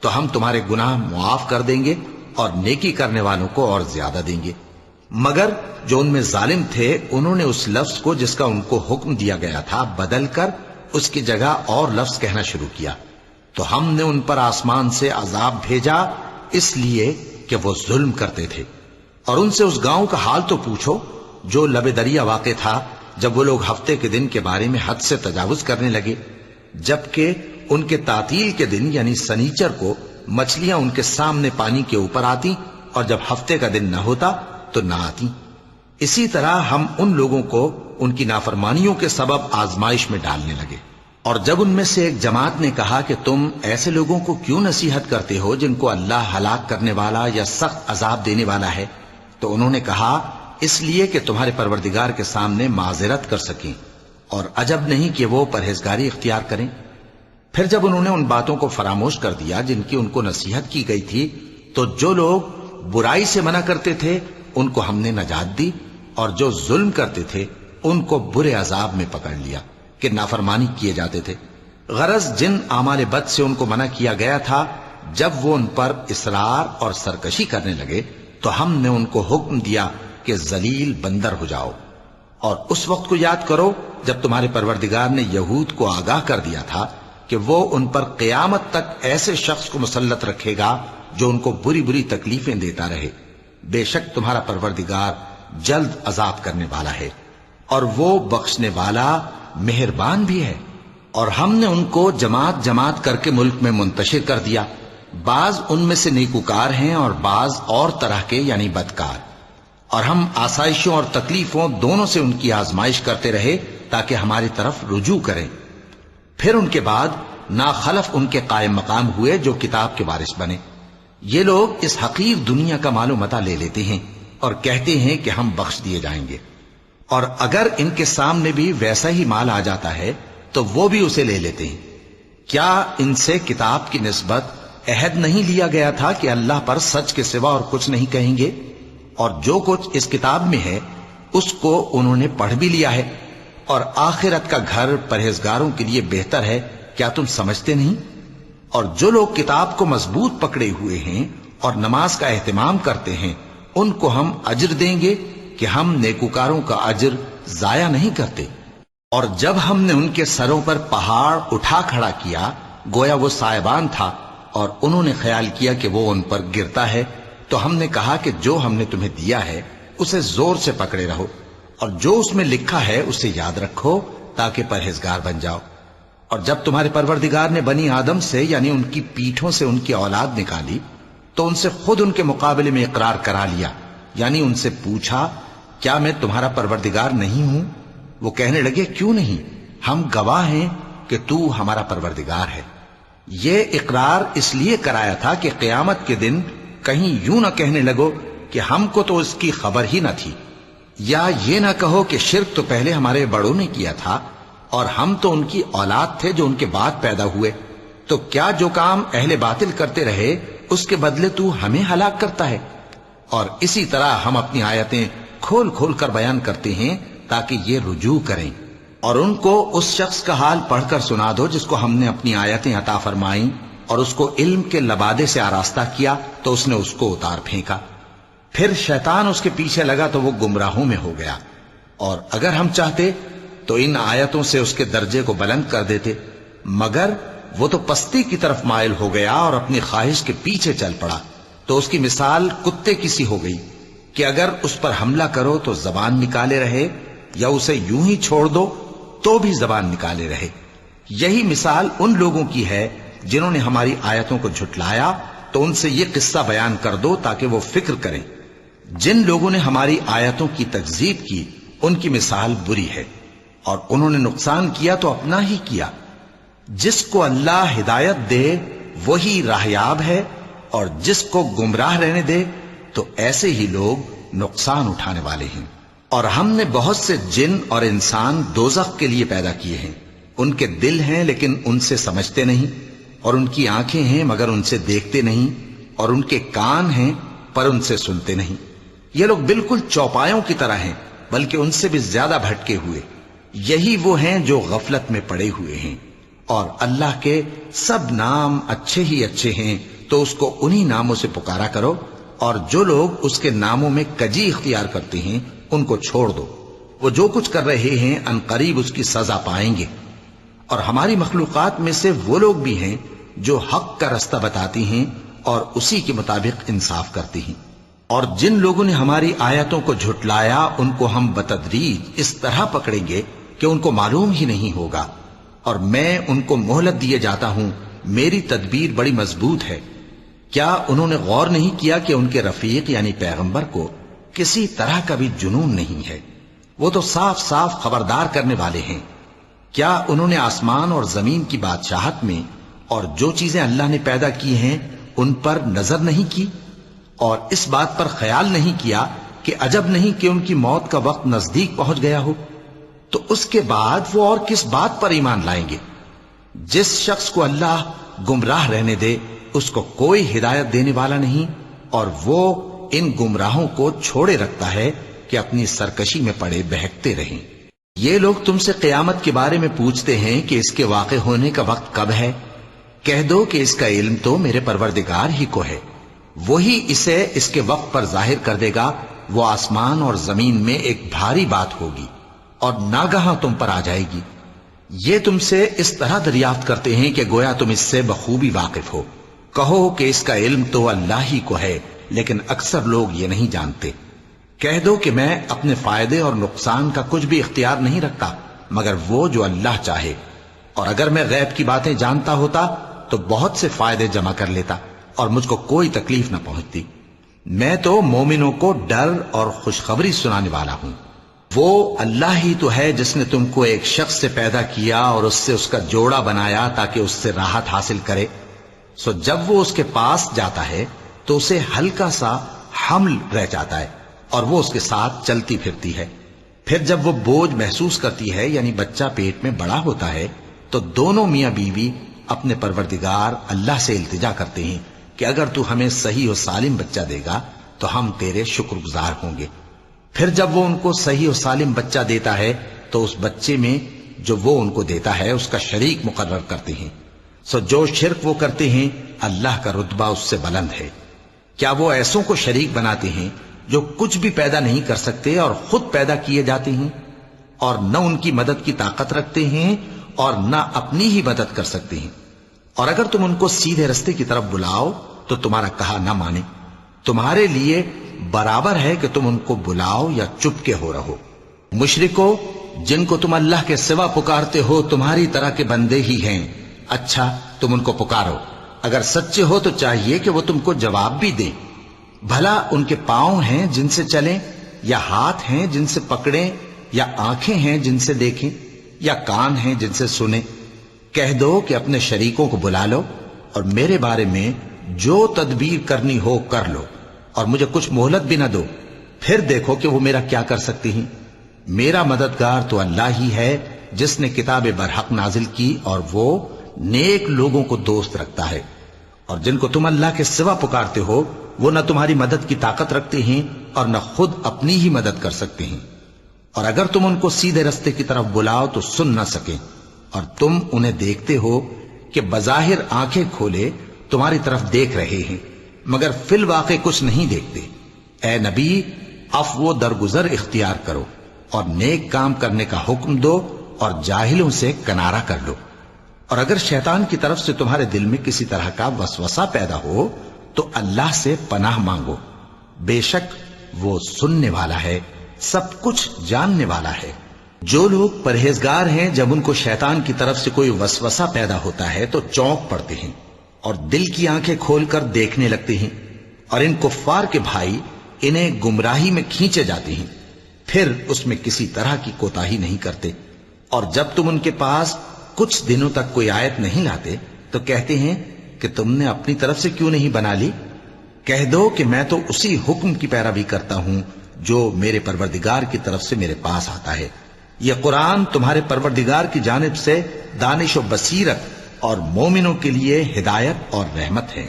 Speaker 2: تو ہم تمہارے گناہ معاف کر دیں گے اور نیکی کرنے والوں کو اور زیادہ دیں گے۔ مگر جو ان میں ظالم تھے انہوں نے اس لفظ کو جس کا ان کو حکم دیا گیا تھا بدل کر اس کی جگہ اور لفظ کہنا شروع کیا، تو ہم نے ان پر آسمان سے عذاب بھیجا اس لیے کہ وہ ظلم کرتے تھے۔ اور ان سے اس گاؤں کا حال تو پوچھو جو لب دریا واقع تھا، جب وہ لوگ ہفتے کے دن کے بارے میں حد سے تجاوز کرنے لگے، جبکہ ان کے تعطیل کے دن یعنی سنیچر کو مچھلیاں ان کے سامنے پانی کے اوپر آتی، اور جب ہفتے کا دن نہ ہوتا تو نہ آتی۔ اسی طرح ہم ان لوگوں کو ان کی نافرمانیوں کے سبب آزمائش میں ڈالنے لگے۔ اور جب ان میں سے ایک جماعت نے کہا کہ تم ایسے لوگوں کو کیوں نصیحت کرتے ہو جن کو اللہ ہلاک کرنے والا یا سخت عذاب دینے والا ہے، تو انہوں نے کہا اس لیے کہ تمہارے پروردگار کے سامنے معذرت کر سکیں، اور عجب نہیں کہ وہ پرہیزگاری اختیار کریں۔ پھر جب انہوں نے ان باتوں کو فراموش کر دیا جن کی ان کو نصیحت کی گئی تھی، تو جو لوگ برائی سے منع کرتے تھے ان کو ہم نے نجات دی، اور جو ظلم کرتے تھے ان کو برے عذاب میں پکڑ لیا کہ نافرمانی کیے جاتے تھے۔ غرض جن اعمال بد سے ان کو منع کیا گیا تھا، جب وہ ان پر اصرار اور سرکشی کرنے لگے تو ہم نے ان کو حکم دیا کہ ذلیل بندر ہو جاؤ۔ اور اس وقت کو یاد کرو جب تمہارے پروردگار نے یہود کو آگاہ کر دیا تھا کہ وہ ان پر قیامت تک ایسے شخص کو مسلط رکھے گا جو ان کو بری بری تکلیفیں دیتا رہے۔ بے شک تمہارا پروردگار جلد عذاب کرنے والا ہے، اور وہ بخشنے والا مہربان بھی ہے۔ اور ہم نے ان کو جماعت جماعت کر کے ملک میں منتشر کر دیا، بعض ان میں سے نیکوکار ہیں اور بعض اور طرح کے یعنی بدکار، اور ہم آسائشوں اور تکلیفوں دونوں سے ان کی آزمائش کرتے رہے تاکہ ہماری طرف رجوع کریں۔ پھر ان کے بعد ناخلف ان کے قائم مقام ہوئے جو کتاب کے وارث بنے۔ یہ لوگ اس حقیر دنیا کا مال و متاع لے لیتے ہیں اور کہتے ہیں کہ ہم بخش دیے جائیں گے، اور اگر ان کے سامنے بھی ویسا ہی مال آ جاتا ہے تو وہ بھی اسے لے لیتے ہیں۔ کیا ان سے کتاب کی نسبت عہد نہیں لیا گیا تھا کہ اللہ پر سچ کے سوا اور کچھ نہیں کہیں گے؟ اور جو کچھ اس کتاب میں ہے اس کو انہوں نے پڑھ بھی لیا ہے، اور آخرت کا گھر پرہیزگاروں کے لیے بہتر ہے، کیا تم سمجھتے نہیں؟ اور جو لوگ کتاب کو مضبوط پکڑے ہوئے ہیں اور نماز کا اہتمام کرتے ہیں ان کو ہم اجر دیں گے کہ ہم نیکوکاروں کا اجر ضائع نہیں کرتے۔ اور جب ہم نے ان کے سروں پر پہاڑ اٹھا کھڑا کیا گویا وہ سائبان تھا، اور انہوں نے خیال کیا کہ وہ ان پر گرتا ہے، تو ہم نے کہا کہ جو ہم نے تمہیں دیا ہے اسے زور سے پکڑے رہو، اور جو اس میں لکھا ہے اسے یاد رکھو تاکہ پرہیزگار بن جاؤ۔ اور جب تمہارے پروردگار نے بنی آدم سے یعنی ان کی پیٹھوں سے ان کی اولاد نکالی تو ان سے خود ان کے مقابلے میں اقرار کرا لیا، یعنی ان سے پوچھا کیا میں تمہارا پروردگار نہیں ہوں؟ وہ کہنے لگے کیوں نہیں، ہم گواہ ہیں کہ تو ہمارا پروردگار ہے۔ یہ اقرار اس لیے کرایا تھا کہ قیامت کے دن کہیں یوں نہ کہنے لگو کہ ہم کو تو اس کی خبر ہی نہ تھی، یا یہ نہ کہو کہ شرک تو پہلے ہمارے بڑوں نے کیا تھا اور ہم تو ان کی اولاد تھے جو ان کے بعد پیدا ہوئے، تو کیا جو کام اہل باطل کرتے رہے اس کے بدلے تو ہمیں ہلاک کرتا ہے؟ اور اسی طرح ہم اپنی آیتیں کھول کھول کر بیان کرتے ہیں تاکہ یہ رجوع کریں، اور ان کو اس شخص کا حال پڑھ کر سنا دو جس کو ہم نے اپنی آیتیں عطا فرمائیں اور اس کو علم کے لبادے سے آراستہ کیا تو اس نے اس کو اتار پھینکا، پھر شیطان اس کے پیچھے لگا تو وہ گمراہوں میں ہو گیا، اور اگر ہم چاہتے تو ان آیتوں سے اس کے درجے کو بلند کر دیتے، مگر وہ تو پستی کی طرف مائل ہو گیا اور اپنی خواہش کے پیچھے چل پڑا، تو اس کی مثال کتے کی سی ہو گئی کہ اگر اس پر حملہ کرو تو زبان نکالے رہے، یا اسے یوں ہی چھوڑ دو تو بھی زبان نکالے رہے۔ یہی مثال ان لوگوں کی ہے جنہوں نے ہماری آیتوں کو جھٹلایا، تو ان سے یہ قصہ بیان کر دو تاکہ وہ فکر کریں۔ جن لوگوں نے ہماری آیتوں کی تکذیب کی ان کی مثال بری ہے، اور انہوں نے نقصان کیا تو اپنا ہی کیا۔ جس کو اللہ ہدایت دے وہی راہیاب ہے، اور جس کو گمراہ رہنے دے تو ایسے ہی لوگ نقصان اٹھانے والے ہیں۔ اور ہم نے بہت سے جن اور انسان دوزخ کے لیے پیدا کیے ہیں، ان کے دل ہیں لیکن ان سے سمجھتے نہیں، اور ان کی آنکھیں ہیں مگر ان سے دیکھتے نہیں، اور ان کے کان ہیں پر ان سے سنتے نہیں۔ یہ لوگ بالکل چوپایوں کی طرح ہیں بلکہ ان سے بھی زیادہ بھٹکے ہوئے۔ یہی وہ ہیں جو غفلت میں پڑے ہوئے ہیں، اور اللہ کے سب نام اچھے ہی اچھے ہیں، تو اس کو انہی ناموں سے پکارا کرو، اور جو لوگ اس کے ناموں میں کجی اختیار کرتے ہیں ان کو چھوڑ دو، وہ جو کچھ کر رہے ہیں ان قریب اس کی سزا پائیں گے۔ اور ہماری مخلوقات میں سے وہ لوگ بھی ہیں جو حق کا رستہ بتاتی ہیں اور اسی کے مطابق انصاف کرتی ہیں، اور جن لوگوں نے ہماری آیتوں کو جھٹلایا ان کو ہم بتدریج اس طرح پکڑیں گے کہ ان کو معلوم ہی نہیں ہوگا، اور میں ان کو مہلت دیے جاتا ہوں، میری تدبیر بڑی مضبوط ہے۔ کیا انہوں نے غور نہیں کیا کہ ان کے رفیق یعنی پیغمبر کو کسی طرح کا بھی جنون نہیں ہے؟ وہ تو صاف صاف خبردار کرنے والے ہیں۔ کیا انہوں نے آسمان اور زمین کی بادشاہت میں اور جو چیزیں اللہ نے پیدا کی ہیں ان پر نظر نہیں کی، اور اس بات پر خیال نہیں کیا کہ عجب نہیں کہ ان کی موت کا وقت نزدیک پہنچ گیا ہو؟ تو اس کے بعد وہ اور کس بات پر ایمان لائیں گے؟ جس شخص کو اللہ گمراہ رہنے دے اس کو کوئی ہدایت دینے والا نہیں، اور وہ ان گمراہوں کو چھوڑے رکھتا ہے کہ اپنی سرکشی میں پڑے بہکتے رہیں۔ یہ لوگ تم سے قیامت کے بارے میں پوچھتے ہیں کہ اس کے واقع ہونے کا وقت کب ہے؟ کہہ دو کہ اس کا علم تو میرے پروردگار ہی کو ہے، وہی اسے اس کے وقت پر ظاہر کر دے گا۔ وہ آسمان اور زمین میں ایک بھاری بات ہوگی اور ناگہاں تم پر آ جائے گی۔ یہ تم سے اس طرح دریافت کرتے ہیں کہ گویا تم اس سے بخوبی واقف ہو۔ کہو کہ اس کا علم تو اللہ ہی کو ہے، لیکن اکثر لوگ یہ نہیں جانتے۔ کہہ دو کہ میں اپنے فائدے اور نقصان کا کچھ بھی اختیار نہیں رکھتا مگر وہ جو اللہ چاہے، اور اگر میں غیب کی باتیں جانتا ہوتا تو بہت سے فائدے جمع کر لیتا اور مجھ کو کوئی تکلیف نہ پہنچتی۔ میں تو مومنوں کو ڈر اور خوشخبری سنانے والا ہوں۔ وہ اللہ ہی تو ہے جس نے تم کو ایک شخص سے پیدا کیا اور اس سے اس کا جوڑا بنایا تاکہ اس سے راحت حاصل کرے، سو جب وہ اس کے پاس جاتا ہے تو اسے ہلکا سا حمل رہ جاتا ہے اور وہ اس کے ساتھ چلتی پھرتی ہے۔ پھر جب وہ بوجھ محسوس کرتی ہے یعنی بچہ پیٹ میں بڑا ہوتا ہے تو دونوں میاں بیوی اپنے پروردگار اللہ سے التجا کرتے ہیں کہ اگر تو ہمیں صحیح و سالم بچہ دے گا تو ہم تیرے شکر گزار ہوں گے۔ پھر جب وہ ان کو صحیح و سالم بچہ دیتا ہے تو اس بچے میں جو وہ ان کو دیتا ہے اس کا شریک مقرر کرتے ہیں، سو جو شرک وہ کرتے ہیں اللہ کا رتبہ اس سے بلند ہے۔ کیا وہ ایسوں کو شریک بناتے ہیں جو کچھ بھی پیدا نہیں کر سکتے اور خود پیدا کیے جاتے ہیں، اور نہ ان کی مدد کی طاقت رکھتے ہیں اور نہ اپنی ہی مدد کر سکتے ہیں؟ اور اگر تم ان کو سیدھے رستے کی طرف بلاؤ تو تمہارا کہا نہ مانے، تمہارے لیے برابر ہے کہ تم ان کو بلاؤ یا چپ کے ہو رہو۔ مشرکو، جن کو تم اللہ کے سوا پکارتے ہو تمہاری طرح کے بندے ہی ہیں، اچھا تم ان کو پکارو، اگر سچے ہو تو چاہیے کہ وہ تم کو جواب بھی دیں۔ بھلا ان کے پاؤں ہیں جن سے چلیں، یا ہاتھ ہیں جن سے پکڑیں، یا آنکھیں ہیں جن سے دیکھیں، یا کان ہیں جن سے سنیں؟ کہہ دو کہ اپنے شریکوں کو بلا لو اور میرے بارے میں جو تدبیر کرنی ہو کر لو، اور مجھے کچھ مہلت بھی نہ دو، پھر دیکھو کہ وہ میرا کیا کر سکتی ہیں۔ میرا مددگار تو اللہ ہی ہے جس نے کتاب برحق نازل کی، اور وہ نیک لوگوں کو دوست رکھتا ہے۔ اور جن کو تم اللہ کے سوا پکارتے ہو وہ نہ تمہاری مدد کی طاقت رکھتے ہیں اور نہ خود اپنی ہی مدد کر سکتے ہیں، اور اگر تم ان کو سیدھے رستے کی طرف بلاؤ تو سن نہ سکیں، اور تم انہیں دیکھتے ہو کہ بظاہر آنکھیں کھولے تمہاری طرف دیکھ رہے ہیں مگر فی الواقع کچھ نہیں دیکھتے۔ اے نبی، عفو و درگزر اختیار کرو اور نیک کام کرنے کا حکم دو اور جاہلوں سے کنارہ کر لو۔ اور اگر شیطان کی طرف سے تمہارے دل میں کسی طرح کا وسوسہ پیدا ہو تو اللہ سے پناہ مانگو، بے شک وہ سننے والا ہے، سب کچھ جاننے والا ہے۔ جو لوگ پرہیزگار ہیں جب ان کو شیطان کی طرف سے کوئی وسوسہ پیدا ہوتا ہے تو چونک پڑتے ہیں اور دل کی آنکھیں کھول کر دیکھنے لگتے ہیں، اور ان کفار کے بھائی انہیں گمراہی میں کھینچے جاتے ہیں، پھر اس میں کسی طرح کی کوتاہی نہیں کرتے۔ اور جب تم ان کے پاس کچھ دنوں تک کوئی آیت نہیں لاتے تو کہتے ہیں کہ تم نے اپنی طرف سے کیوں نہیں بنا لی؟ کہہ دو کہ میں تو اسی حکم کی پیروی کرتا ہوں جو میرے پروردگار کی طرف سے میرے پاس آتا ہے۔ یہ قرآن تمہارے پروردگار کی جانب سے دانش و بصیرت اور مومنوں کے لیے ہدایت اور رحمت ہے۔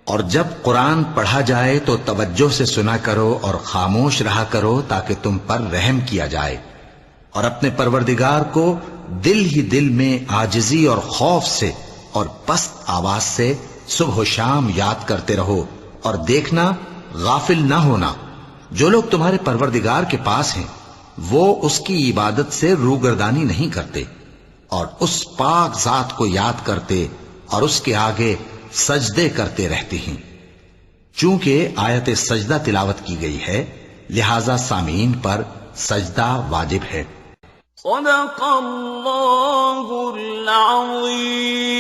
Speaker 2: اور جب قرآن پڑھا جائے تو توجہ سے سنا کرو اور خاموش رہا کرو تاکہ تم پر رحم کیا جائے، اور اپنے پروردگار کو دل ہی دل میں عاجزی اور خوف سے اور پست آواز سے صبح و شام یاد کرتے رہو، اور دیکھنا غافل نہ ہونا، جو لوگ تمہارے پروردگار کے پاس ہیں وہ اس کی عبادت سے روگردانی نہیں کرتے اور اس پاک ذات کو یاد کرتے اور اس کے آگے سجدے کرتے رہتے ہیں۔ چونکہ آیت سجدہ تلاوت کی گئی ہے لہذا سامعین پر سجدہ واجب ہے۔
Speaker 3: صدق اللہ العظیم۔